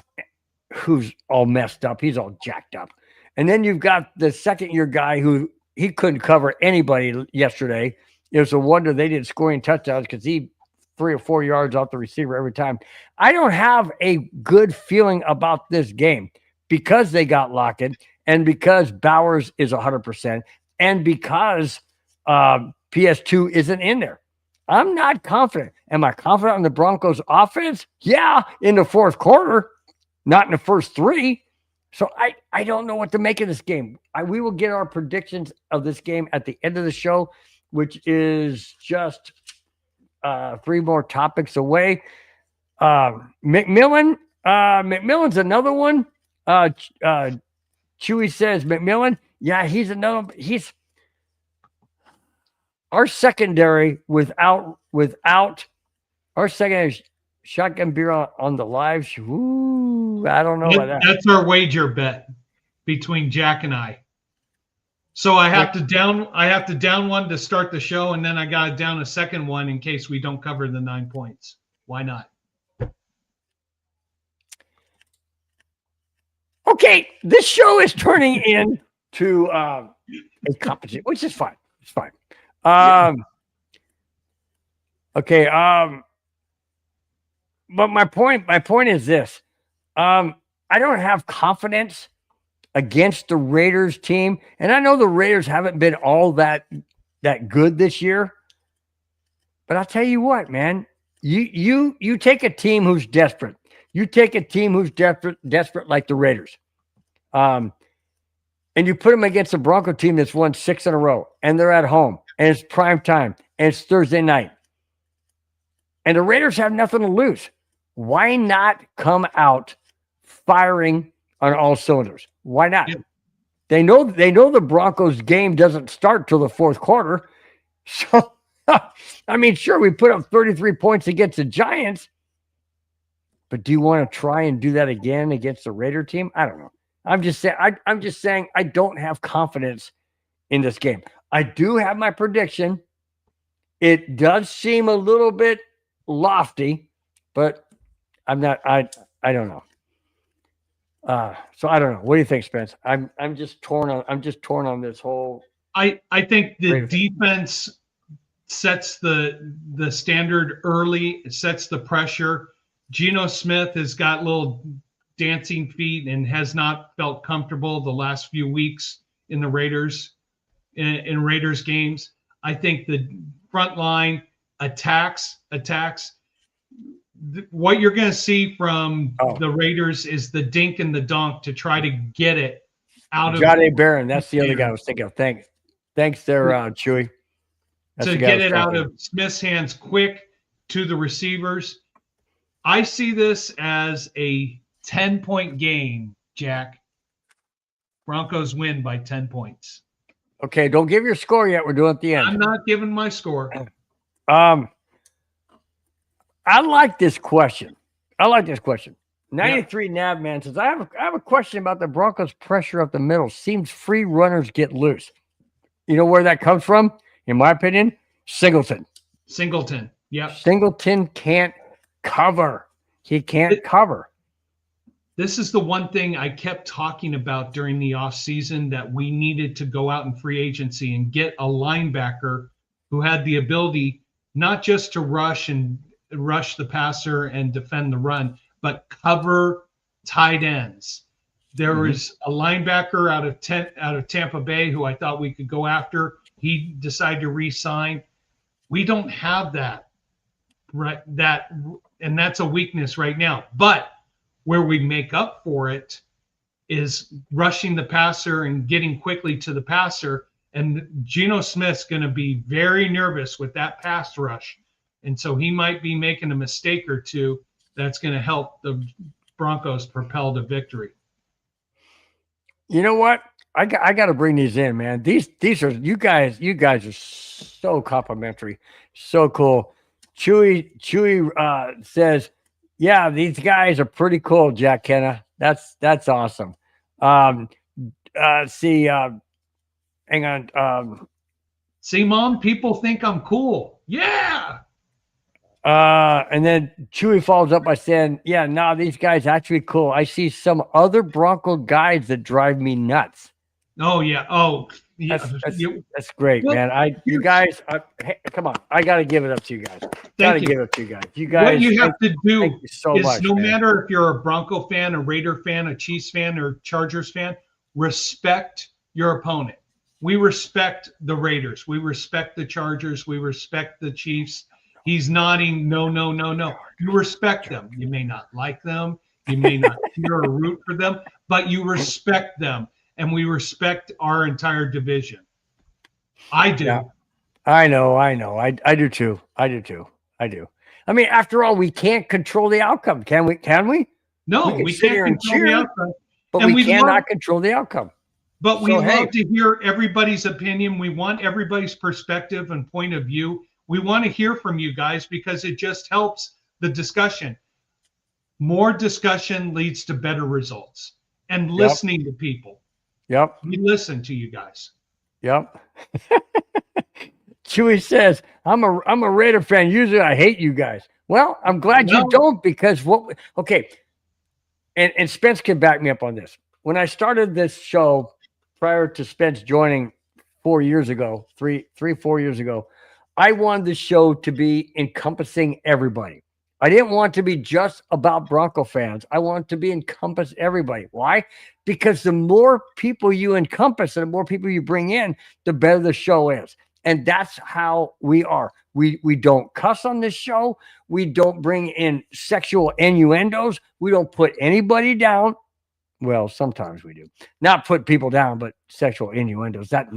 who's all messed up. He's all jacked up. And then you've got the second-year guy who he couldn't cover anybody yesterday. It was a wonder they didn't score any touchdowns because he 3 or 4 yards off the receiver every time. I don't have a good feeling about this game because they got locked in and because Bowers is 100% and because PS2 isn't in there. I'm not confident. Am I confident in the Broncos offense? Yeah, in the fourth quarter, not in the first 3. So I don't know what to make of this game. We will get our predictions of this game at the end of the show, which is just 3 more topics away. McMillan's another one. Chewy says McMillan. Yeah, he's another. He's our secondary without our secondary shotgun beer on the live. Ooh, I don't know about that. That's our wager bet between Jack and I. So I have to down one to start the show, and then I got to down a second one in case we don't cover the 9 points. Why not? Okay, this show is turning into a competition, which is fine. It's fine. Okay. But my point is this. I don't have confidence against the Raiders team. And I know the Raiders haven't been all that good this year. But I'll tell you what, man, you take a team who's desperate. You take a team who's desperate like the Raiders. And you put them against a Bronco team that's won 6 in a row, and they're at home, and it's prime time, and it's Thursday night. And the Raiders have nothing to lose. Why not come out firing on all cylinders? Why not? Yeah. They know the Broncos game doesn't start till the fourth quarter. So, I mean, sure, we put up 33 points against the Giants, but do you want to try and do that again against the Raider team? I don't know. I'm just saying I don't have confidence in this game. I do have my prediction. It does seem a little bit lofty, but I'm not. I don't know. So I don't know. What do you think, Spence? I'm just torn on this whole. I think the defense sets the standard early. It sets the pressure. Geno Smith has got little dancing feet and has not felt comfortable the last few weeks in the Raiders in Raiders games. I think the front line attacks. What you're going to see from the Raiders is the dink and the dunk to try to get it out of Jahdae Barron. That's the other guy I was thinking of. Thanks there, Chewy. That's to get it out of Smith's hands quick to the receivers. I see this as a 10-point game, Jack. Broncos win by 10 points. Okay, don't give your score yet. We're doing it at the end. I'm not giving my score. I like this question. 93 Navman says, I have a question about the Broncos' pressure up the middle. Seems free runners get loose. You know where that comes from? In my opinion, Singleton. Yep. Singleton can't cover. He can't cover. This is the one thing I kept talking about during the offseason, that we needed to go out in free agency and get a linebacker who had the ability not just to rush the passer and defend the run, but cover tight ends. There was a linebacker out of Tampa Bay who I thought we could go after. He decided to re-sign. We don't have that, right? And that's a weakness right now. But where we make up for it is rushing the passer and getting quickly to the passer. And Geno Smith's going to be very nervous with that pass rush. And so he might be making a mistake or two that's going to help the Broncos propel to victory. You know what? I got to bring these in, man. These are you guys are so complimentary, so cool. Chewy says, yeah, these guys are pretty cool, Jack Kenna. That's awesome. Hang on. See, Mom, people think I'm cool. Yeah. And then Chewy follows up by saying, yeah, no, these guys actually cool. I see some other Bronco guys that drive me nuts. Oh, yeah. Oh, Yeah, That's great, well, man. You guys, hey, come on. I got to give it up to you guys. Got to give it up to you guys. You what guys, you have to do thank you so is much, no man. matter if you're a Bronco fan, a Raider fan, a Chiefs fan, or Chargers fan, respect your opponent. We respect the Raiders. We respect the Chargers. We respect the Chiefs. He's nodding, no, no, no, no. You respect them. You may not like them. You may not cheer or root for them, but you respect them. And we respect our entire division. I do. Yeah. I know. I do too. I do. I mean, after all, we can't control the outcome, can we? Can we? No, we we sit can't here and control cheer, the outcome. but And we cannot control the outcome. But we So, love to hear everybody's opinion. We want everybody's perspective and point of view. We want to hear from you guys because it just helps the discussion. More discussion leads to better results. And listening to people. Yep. We listen to you guys. Yep. Chewy says, I'm a Raider fan. Usually I hate you guys. Well, I'm glad you don't, because okay. And Spence can back me up on this. When I started this show prior to Spence joining 4 years ago, 4 years ago, I wanted the show to be encompassing everybody. I didn't want to be just about Bronco fans. I wanted to be encompass everybody. Why? Because the more people you encompass and the more people you bring in, the better the show is. And that's how we are. We don't cuss on this show. We don't bring in sexual innuendos. We don't put anybody down. Well, sometimes we do. Not put people down, but sexual innuendos. But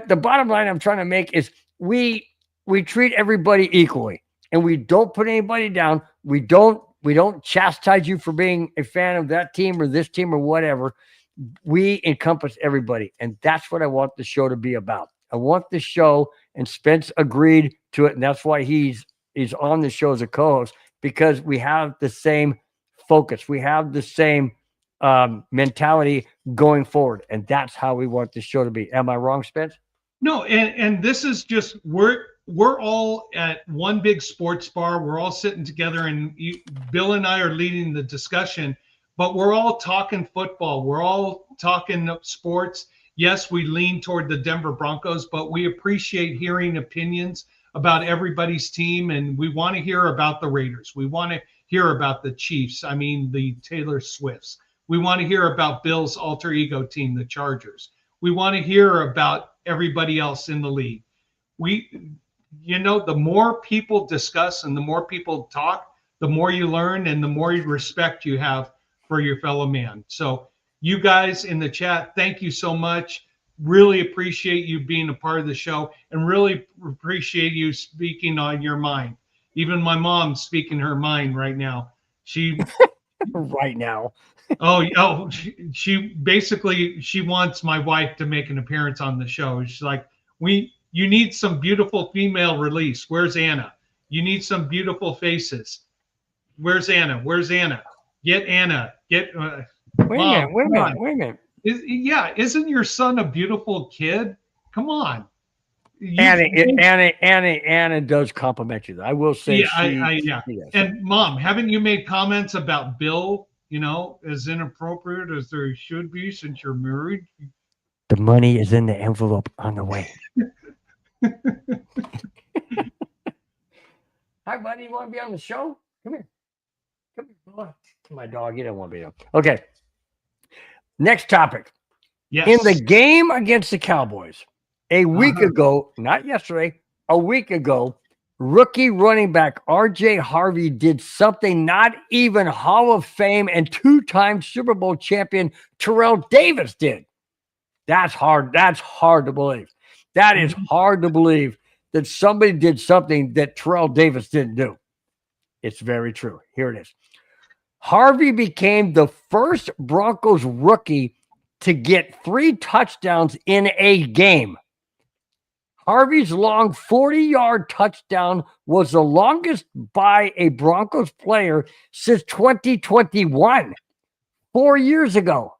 the bottom line I'm trying to make is we treat everybody equally, and we don't put anybody down. We don't chastise you for being a fan of that team or this team or whatever. We encompass everybody, and that's what I want the show to be about. I want the show, and Spence agreed to it, and that's why he's on the show as a co-host, because we have the same focus. We have the same mentality going forward, and that's how we want the show to be. Am I wrong, Spence? No, and this is just we're all at one big sports bar. We're all sitting together, and Bill and I are leading the discussion, but we're all talking football. We're all talking sports. Yes, we lean toward the Denver Broncos, but we appreciate hearing opinions about everybody's team, and we want to hear about the Raiders. We want to hear about the Chiefs. I mean, the Taylor Swifts. We want to hear about Bill's alter ego team, the Chargers. We want to hear about everybody else in the league. The more people discuss and the more people talk, the more you learn and the more respect you have for your fellow man. So you guys in the chat, thank you so much. Really appreciate you being a part of the show, and really appreciate you speaking on your mind. Even my mom's speaking her mind right now. She right now. She basically, she wants my wife to make an appearance on the show. She's like, you need some beautiful female release. Where's Anna? You need some beautiful faces. Where's Anna? Where's Anna? Get Anna. Wait a minute. Isn't your son a beautiful kid? Come on. Anna does compliment you. I will say, yeah. And Mom, haven't you made comments about Bill, as inappropriate as there should be since you're married? The money is in the envelope on the way. Hi, buddy. You want to be on the show? Come here. My dog. You don't want to be on. Okay. Next topic. Yes. In the game against the Cowboys, a week ago, not yesterday, a week ago, rookie running back R.J. Harvey did something not even Hall of Fame and two-time Super Bowl champion Terrell Davis did. That's hard. That's hard to believe. That is hard to believe that somebody did something that Terrell Davis didn't do. It's very true. Here it is. Harvey became the first Broncos rookie to get 3 touchdowns in a game. Harvey's long 40-yard touchdown was the longest by a Broncos player since 2021, 4 years ago.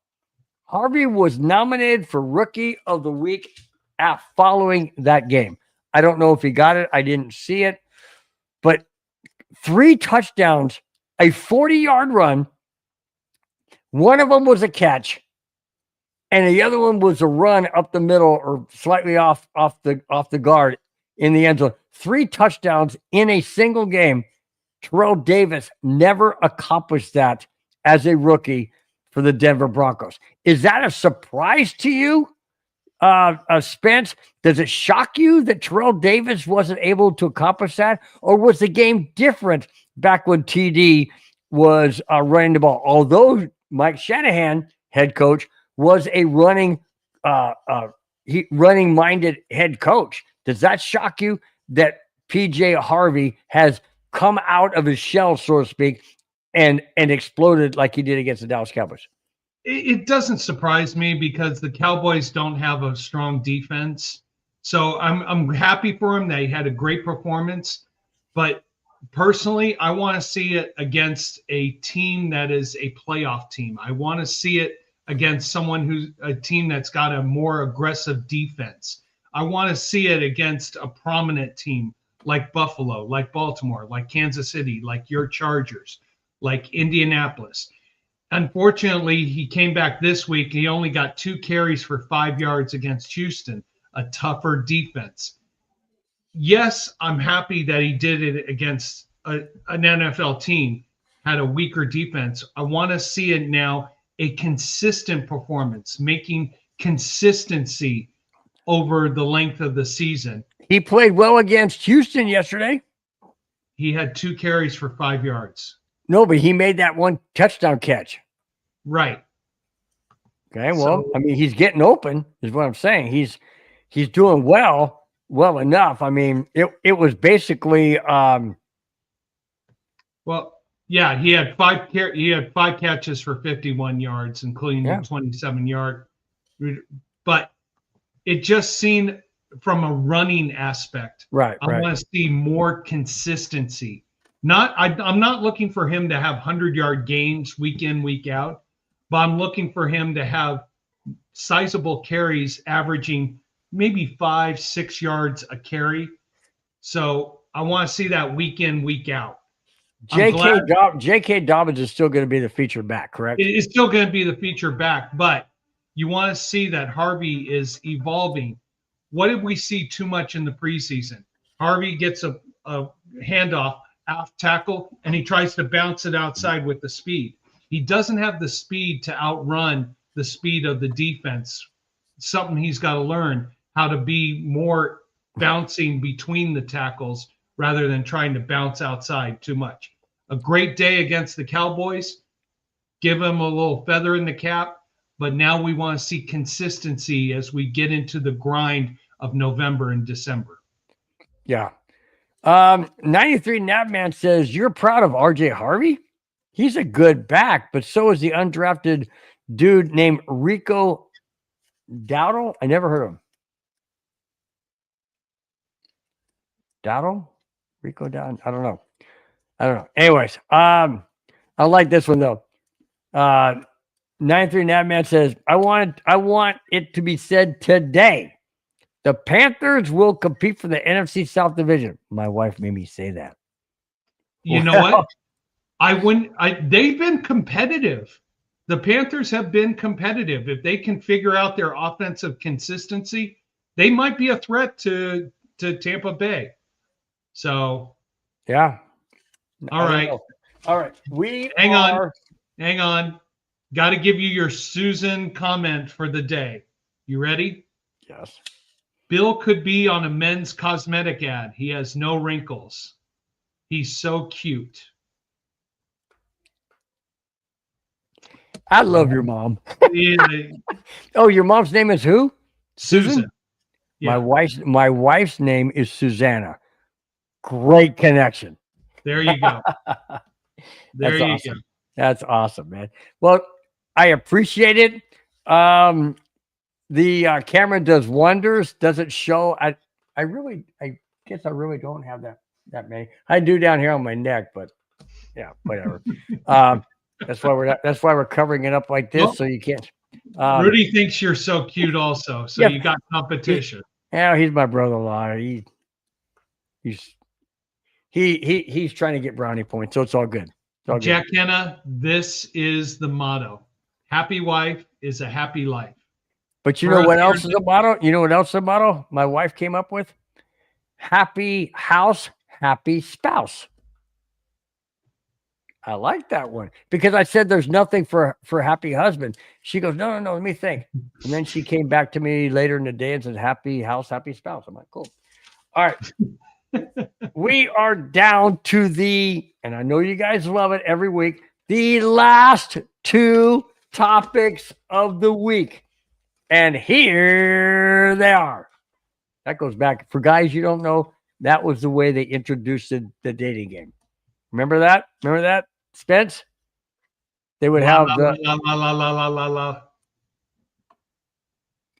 Harvey was nominated for Rookie of the Week following that game. I don't know if he got it. I didn't see it. But 3 touchdowns, a 40-yard run, one of them was a catch, and the other one was a run up the middle or slightly off the guard in the end zone. 3 touchdowns in a single game. Terrell Davis never accomplished that as a rookie for the Denver Broncos. Is that a surprise to you, Spence? Does it shock you that Terrell Davis wasn't able to accomplish that? Or was the game different back when TD was running the ball? Although Mike Shanahan, head coach, was a running-minded head coach. Does that shock you that PJ Harvey has come out of his shell, so to speak, and exploded like he did against the Dallas Cowboys? It doesn't surprise me because the Cowboys don't have a strong defense. So I'm happy for him that he had a great performance. But personally, I want to see it against a team that is a playoff team. I want to see it against a team that's got a more aggressive defense. I want to see it against a prominent team like Buffalo, like Baltimore, like Kansas City, like your Chargers, like Indianapolis. Unfortunately, he came back this week. He only got 2 carries for 5 yards against Houston, a tougher defense. Yes, I'm happy that he did it against an NFL team, had a weaker defense. I want to see it now, a consistent performance, making consistency over the length of the season. He played well against Houston yesterday. He had 2 carries for 5 yards. No, but he made that 1 touchdown catch. Right. Okay, well, I mean, he's getting open, is what I'm saying. He's doing well enough. I mean, it was basically well, yeah, he had 5 catches for 51 yards, including the 27-yard. But it just seemed from a running aspect. Right. I want to see more consistency. I'm not looking for him to have 100-yard games week in, week out, but I'm looking for him to have sizable carries averaging maybe 5-6 yards a carry. So I want to see that week in, week out. J.K. Dobbins is still going to be the feature back, correct? It is still going to be the feature back, but you want to see that Harvey is evolving. What did we see too much in the preseason? Harvey gets a handoff, off tackle, and he tries to bounce it outside with the speed. He doesn't have the speed to outrun the speed of the defense. Something he's got to learn, how to be more bouncing between the tackles rather than trying to bounce outside too much. A great day against the Cowboys. Give him a little feather in the cap, but now we want to see consistency as we get into the grind of November and December. Yeah. 93 Napman says, you're proud of RJ Harvey? He's a good back, but so is the undrafted dude named Rico Dowdle. I never heard of him. Dowdle? Rico Dowdle? I don't know. Anyways, I like this one though. 93 Napman says, I want it to be said today. The Panthers will compete for the NFC South Division. My wife made me say that. You know what? They've been competitive. The Panthers have been competitive. If they can figure out their offensive consistency, they might be a threat to Tampa Bay. So, yeah. All right. Hang on. Got to give you your Susan comment for the day. You ready? Yes. Bill could be on a men's cosmetic ad. He has no wrinkles. He's so cute. I love your mom. Yeah. Oh, your mom's name is who? Susan. Yeah. My wife's name is Susanna. Great connection. There you go. There you go. That's awesome, man. Well, I appreciate it. The camera does wonders. Doesn't show. I guess I really don't have that many. I do down here on my neck, but yeah, whatever. That's why we're covering it up like this, so you can't. Rudy thinks you're so cute, also. So you got competition. He's my brother-in-law. He's trying to get brownie points, so it's all good. Jack Hanna, this is the motto. Happy wife is a happy life. But you For know us what here else in is a motto? You know what else is a motto my wife came up with? Happy house, happy spouse. I like that one because I said there's nothing for happy husband. She goes, no, let me think. And then she came back to me later in the day and said, happy house, happy spouse. I'm like, cool. All right. We are down to and I know you guys love it every week, the last two topics of the week. And here they are. That goes back. For guys you don't know, that was the way they introduced the dating game. Remember that? Remember that, Spence? They would have the. la.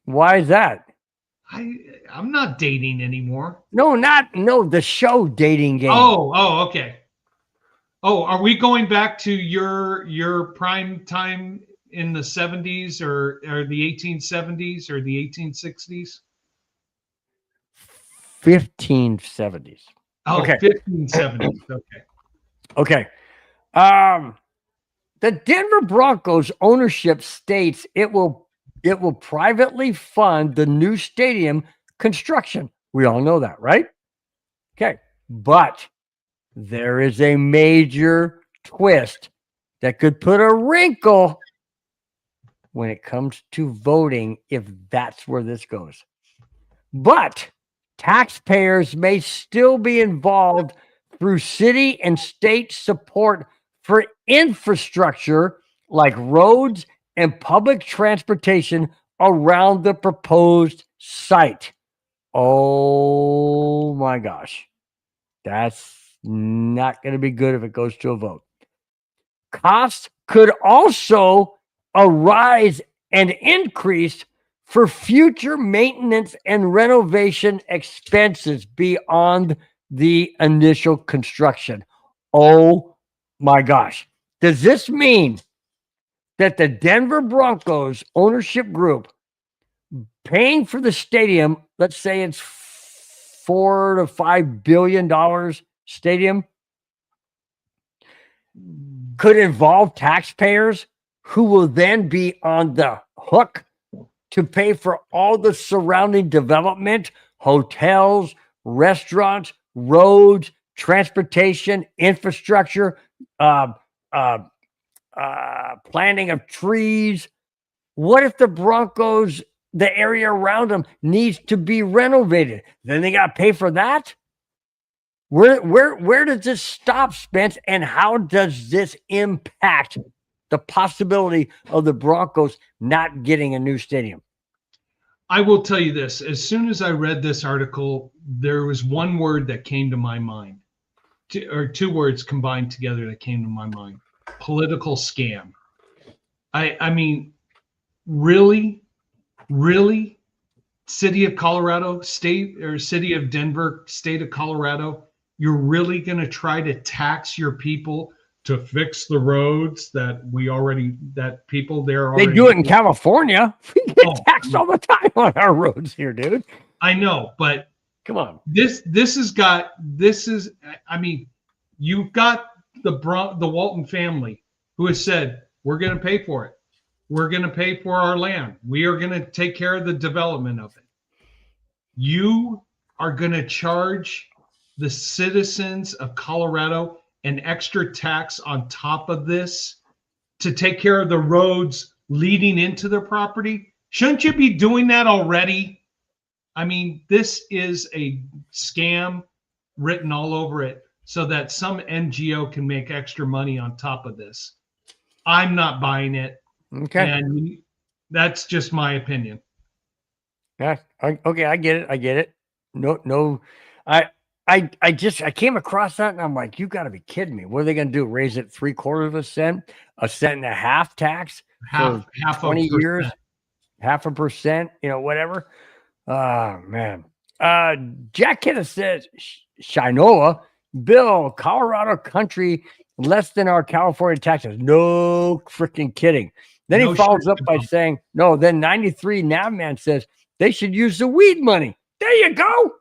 Why is that? I'm not dating anymore. No, the show dating game. Oh, okay. Oh, are we going back to your prime time in the 70s or the 1870s or the 1860s? 1570s. Oh, Okay. 1570s. Okay. Okay. The Denver Broncos ownership states it will privately fund the new stadium construction. We all know that, right? Okay. But there is a major twist that could put a wrinkle when it comes to voting if that's where this goes. But taxpayers may still be involved through city and state support for infrastructure like roads and public transportation around the proposed site. Oh my gosh. That's not going to be good if it goes to a vote. Costs could also arise and increase for future maintenance and renovation expenses beyond the initial construction. Oh my gosh. Does this mean that the Denver Broncos ownership group paying for the stadium, let's say it's $4 to $5 billion stadium, could involve taxpayers who will then be on the hook to pay for all the surrounding development, hotels, restaurants, roads, transportation, infrastructure, planting of trees. What if the Broncos, the area around them, needs to be renovated? Then they got to pay for that? Where does this stop, Spence? And how does this impact the possibility of the Broncos not getting a new stadium? I will tell you this. As soon as I read this article, there was one word that came to my mind, or two words combined together that came to my mind: political scam. I mean, really, city of Colorado, state or city of Denver, state of Colorado, you're really going to try to tax your people to fix the roads that people there already. They do it in California. We get taxed all the time on our roads here, dude. I know, but come on. I mean, you've got the Walton family who has said, we're going to pay for it. We're going to pay for our land. We are going to take care of the development of it. You are going to charge the citizens of Colorado an extra tax on top of this to take care of the roads leading into their property? Shouldn't you be doing that already? I mean, this is a scam written all over it so that some NGO can make extra money on top of this. I'm not buying it. Okay. And that's just my opinion. Yeah. Okay. I get it. No. I came across that and I'm like, you got to be kidding me. What are they going to do? Raise it 3/4 of a cent, 1.5 cent tax for 20 years, 0.5%, whatever. Oh man. Jack Kidda says, Shinoa, Bill, Colorado country, less than our California taxes. No freaking kidding. Then he follows up by saying, no, then 93 Navman says they should use the weed money. There you go.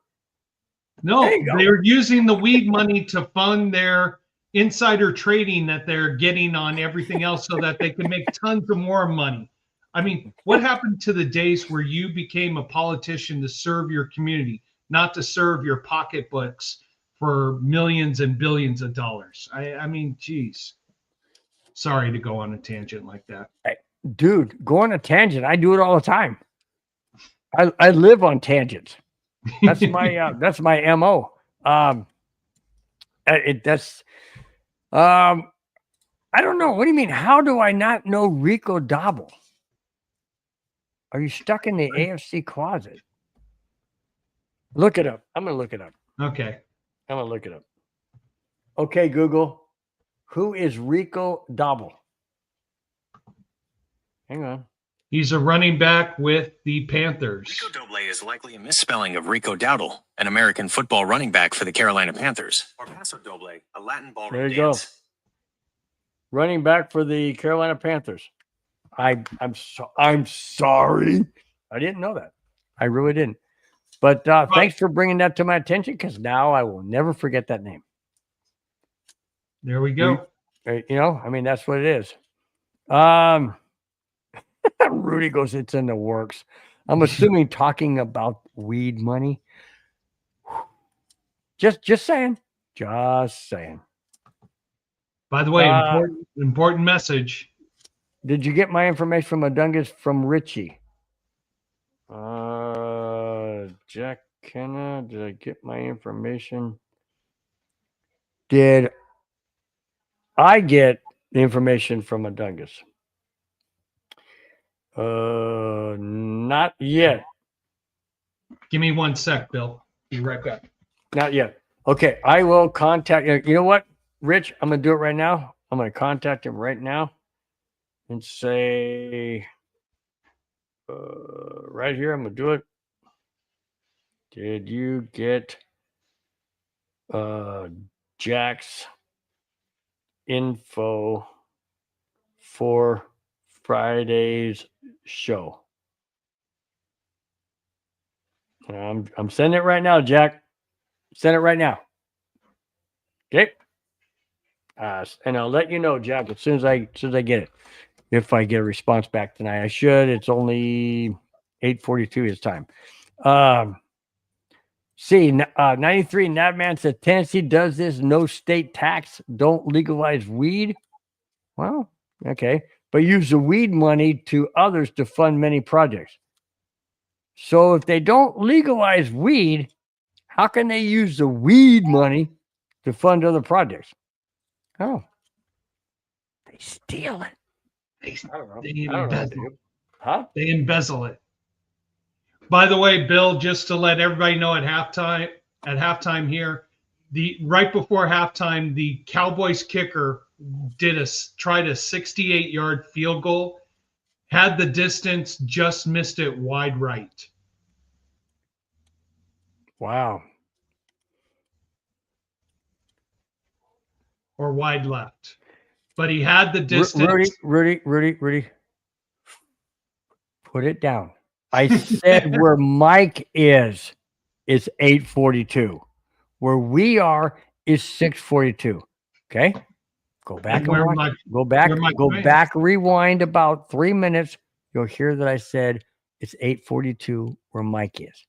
No, they're using the weed money to fund their insider trading that they're getting on everything else so that they can make tons of more money. I mean, what happened to the days where you became a politician to serve your community, not to serve your pocketbooks for millions and billions of dollars? I mean, geez. Sorry to go on a tangent like that. Hey, dude, go on a tangent. I do it all the time. I live on tangents. That's my MO. I don't know. What do you mean? How do I not know Rico Double? Are you stuck in the AFC closet? Look it up. I'm going to look it up. Okay. I'm going to look it up. Okay, Google. Who is Rico Double? Hang on. He's a running back with the Panthers. Rico Doble is likely a misspelling of Rico Dowdle, an American football running back for the Carolina Panthers, or Paso Doble, a Latin ballroom There you dance. go. Running back for the Carolina Panthers. I'm sorry. I didn't know that. I really didn't. But thanks for bringing that to my attention, because now I will never forget that name. There we go. You know, I mean, that's what it is. Rudy goes, it's in the works. I'm assuming talking about weed money. Just saying. Just saying. By the way, important message. Did you get my information from Adungus from Richie? Jack Kenna, did I get my information? Did I get the information from Adungus? Not yet. Give me 1 sec, Bill. Be right back. Not yet. Okay, I will contact you. You know what, Rich? I'm going to do it right now. I'm going to contact him right now and say, right here, I'm going to do it. Did you get Jack's info for Friday's show? I'm sending it right now, Jack. Send it right now. Okay. And I'll let you know, Jack, as soon as I get it. If I get a response back tonight, I should. It's only 8:42 his time. 93 Natman said Tennessee does this. No state tax. Don't legalize weed. Well, okay, but use the weed money to others to fund many projects. So if they don't legalize weed, how can they use the weed money to fund other projects? Oh, they steal it. I don't know. They embezzle. Huh? They embezzle it. By the way, Bill, just to let everybody know, at halftime here, right before halftime, the Cowboys kicker tried a 68-yard field goal, had the distance, just missed it wide right. Wow. Or wide left. But he had the distance. Rudy. Put it down. I said where Mike is 8:42. Where we are is 6:42. Okay? Go back rewind about 3 minutes. You'll hear that I said it's 8:42 where Mike is.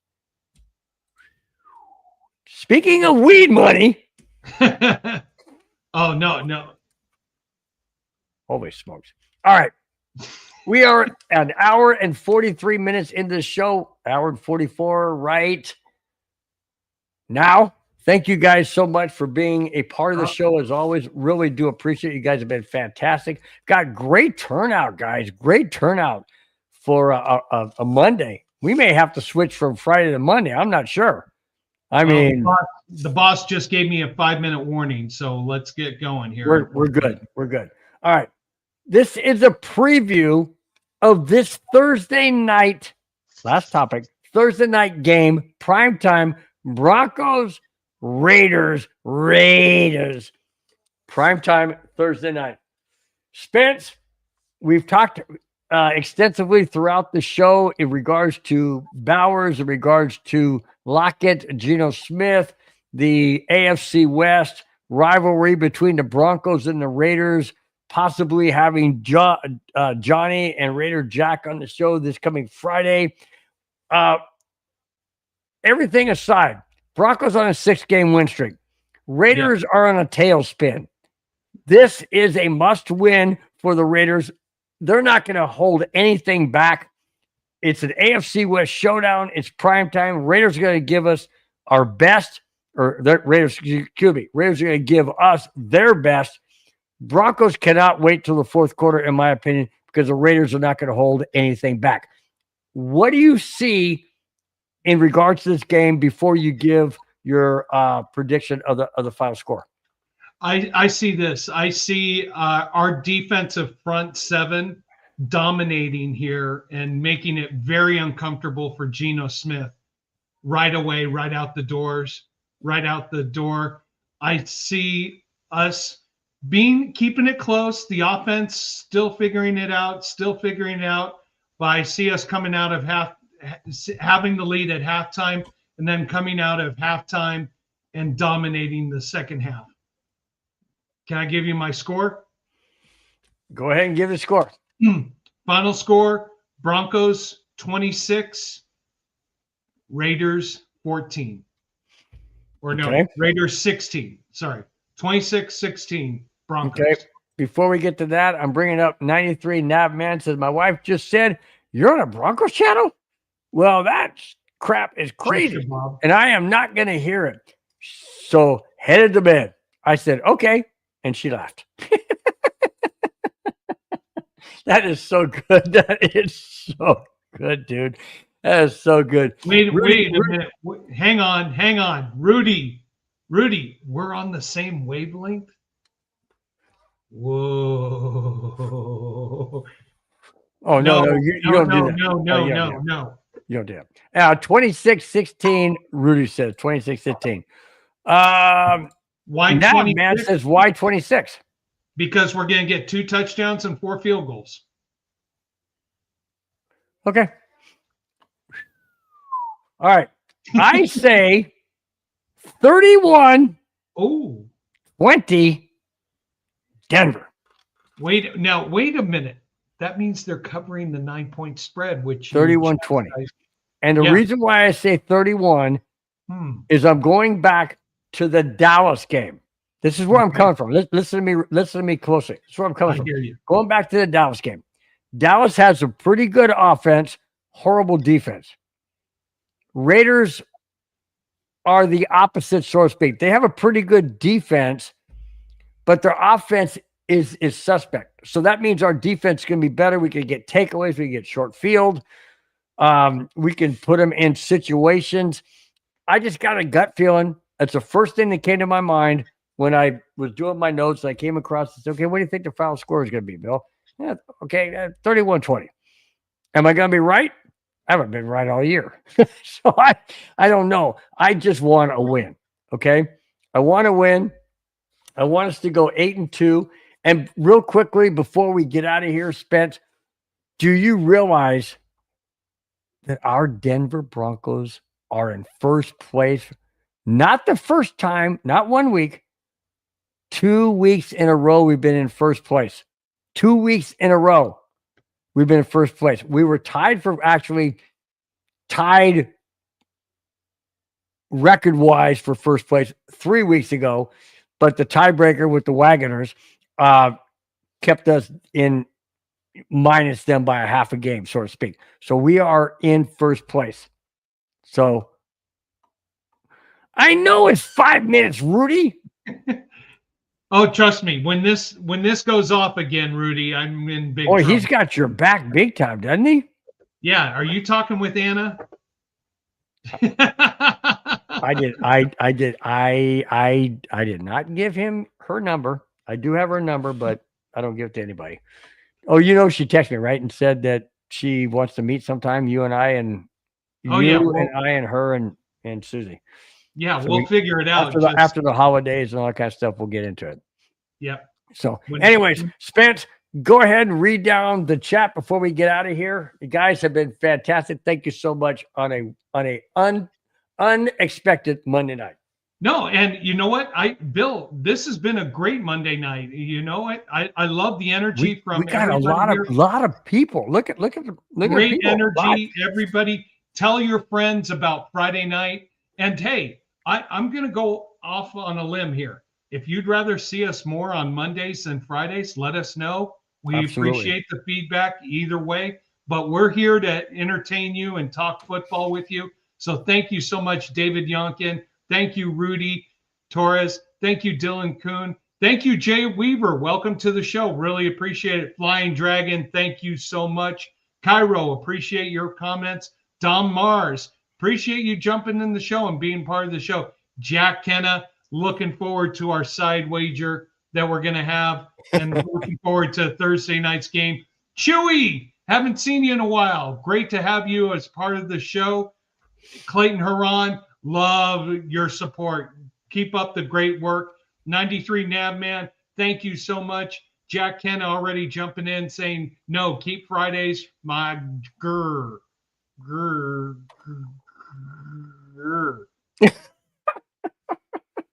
Speaking of weed money. Oh, no. Holy smokes. All right. We are an hour and 43 minutes into the show. Hour and 44 right now. Thank you guys so much for being a part of the show. As always, really do appreciate you guys have been fantastic. Got great turnout, guys. Great turnout for a Monday. We may have to switch from Friday to Monday. I'm not sure. I mean, the boss just gave me a 5-minute warning, so let's get going here. We're good. We're good. All right. This is a preview of this Thursday night, last topic, Thursday night game, primetime, Broncos, Raiders, primetime Thursday night. Spence, we've talked extensively throughout the show in regards to Bowers, in regards to Lockett, Geno Smith, the AFC West rivalry between the Broncos and the Raiders. possibly having Johnny and Raider Jack on the show this coming Friday. Everything aside, Broncos on a 6-game win streak. Raiders are on a tailspin. This is a must-win for the Raiders. They're not going to hold anything back. It's an AFC West showdown. It's prime time. Raiders are going to give us our best, or the Raiders, excuse me. Raiders are going to give us their best. Broncos cannot wait till the fourth quarter, in my opinion, because the Raiders are not going to hold anything back. What do you see in regards to this game before you give your prediction of the final score? I see this. I see our defensive front seven dominating here and making it very uncomfortable for Geno Smith right away, right out the door. I see us keeping it close. The offense still figuring it out. But I see us coming out of having the lead at halftime and then coming out of halftime and dominating the second half. Can I give you my score? Go ahead and give the score. Final score, Broncos 26, Raiders 14. Or no, Raiders 16. Sorry, 26-16 Broncos. Okay. Before we get to that, I'm bringing up 93 Navman says, my wife just said, you're on a Broncos channel? Well, that crap is crazy. Bob. And I am not going to hear it. So headed to bed. I said, okay. And she laughed. That is so good. That is so good, dude. That is so good. Wait a minute. Hang on. Rudy, we're on the same wavelength? Whoa. Oh, no. You don't do that. No. You don't do that. 26-16, Rudy says 26-16. Why 26? Man says, why 26? Because we're going to get 2 touchdowns and 4 field goals. Okay. All right. I say 31-20 Denver. Wait a minute. That means they're covering the 9-point spread, which 31-20. And the reason why I say 31 is I'm going back to the Dallas game. This is where I'm coming from. Listen to me closely. This is where I'm coming from. Hear you. Going back to the Dallas game. Dallas has a pretty good offense, horrible defense. Raiders are the opposite, so to speak. They have a pretty good defense, but their offense is suspect. So that means our defense is going to be better. We can get takeaways. We can get short field. We can put them in situations. I just got a gut feeling. That's the first thing that came to my mind when I was doing my notes. I came across this. Okay, what do you think the final score is going to be, Bill? Yeah, okay, 31-20. Am I going to be right? I haven't been right all year. So I don't know. I just want a win, okay? I want to win. I want us to go 8-2. And real quickly, before we get out of here, Spence, do you realize that our Denver Broncos are in first place? Not the first time, not 1 week, 2 weeks in a row we've been in first place. 2 weeks in a row we've been in first place. We were tied record-wise for first place 3 weeks ago, but the tiebreaker with the Wagoners kept us in minus them by a half a game, so to speak. So we are in first place. So I know it's 5 minutes, Rudy. Oh, trust me. When this goes off again, Rudy, I'm in big trouble. He's got your back big time, doesn't he? Yeah. Are you talking with Anna? I did not give him her number. I do have her number, but I don't give it to anybody. Oh, she texted me, right? And said that she wants to meet sometime, you and I, and and I and her and Susie. Yeah, so we'll figure it out. After the holidays and all that kind of stuff, we'll get into it. Yeah. So anyways, Spence, go ahead and read down the chat before we get out of here. You guys have been fantastic. Thank you so much on a unexpected Monday night. No, and you know what? Bill, this has been a great Monday night. You know what? I love the energy from we got a everybody lot of people. Look at great people energy. Everybody, tell your friends about Friday night. And hey, I'm going to go off on a limb here. If you'd rather see us more on Mondays than Fridays, let us know. We Absolutely. appreciate the feedback either way. But we're here to entertain you and talk football with you. So thank you so much, David Yonkin. Thank you, Rudy Torres. Thank you, Dylan Kuhn. Thank you, Jay Weaver. Welcome to the show. Really appreciate it. Flying Dragon, thank you so much. Cairo, appreciate your comments. Dom Mars, appreciate you jumping in the show and being part of the show. Jack Kenna, looking forward to our side wager that we're going to have and looking forward to Thursday night's game. Chewy, haven't seen you in a while. Great to have you as part of the show. Clayton Huron, love your support. Keep up the great work. 93 Nabman, thank you so much. Jack Kenna already jumping in saying, no, keep Fridays. My grr.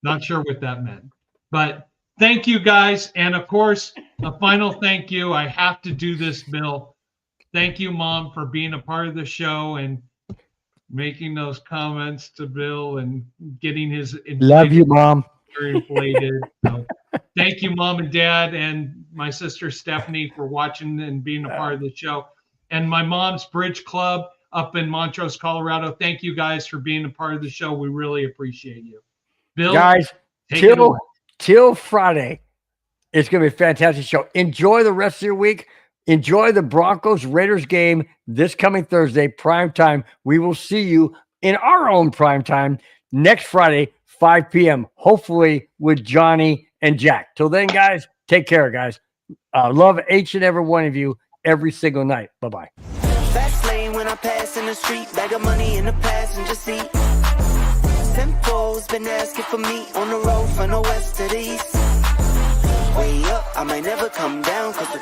Not sure what that meant. But thank you guys. And of course, a final thank you. I have to do this, Bill. Thank you, Mom, for being a part of the show and making those comments to Bill and getting his love you, Mom. Inflated. So, thank you, Mom and Dad, and my sister Stephanie for watching and being a part of the show. And my mom's Bridge Club up in Montrose, Colorado. Thank you guys for being a part of the show. We really appreciate you. Bill, guys, till Friday, it's going to be a fantastic show. Enjoy the rest of your week. Enjoy the Broncos Raiders game this coming Thursday, prime time. We will see you in our own prime time next Friday, 5 p.m., hopefully with Johnny and Jack. Till then, guys, take care, guys. Love each and every one of you every single night. Bye-bye. Fast lane when I pass in the street, bag of money in the passenger seat. Tempo's been asking for me on the road from the west to the east. Way up, I might never come down 'cause the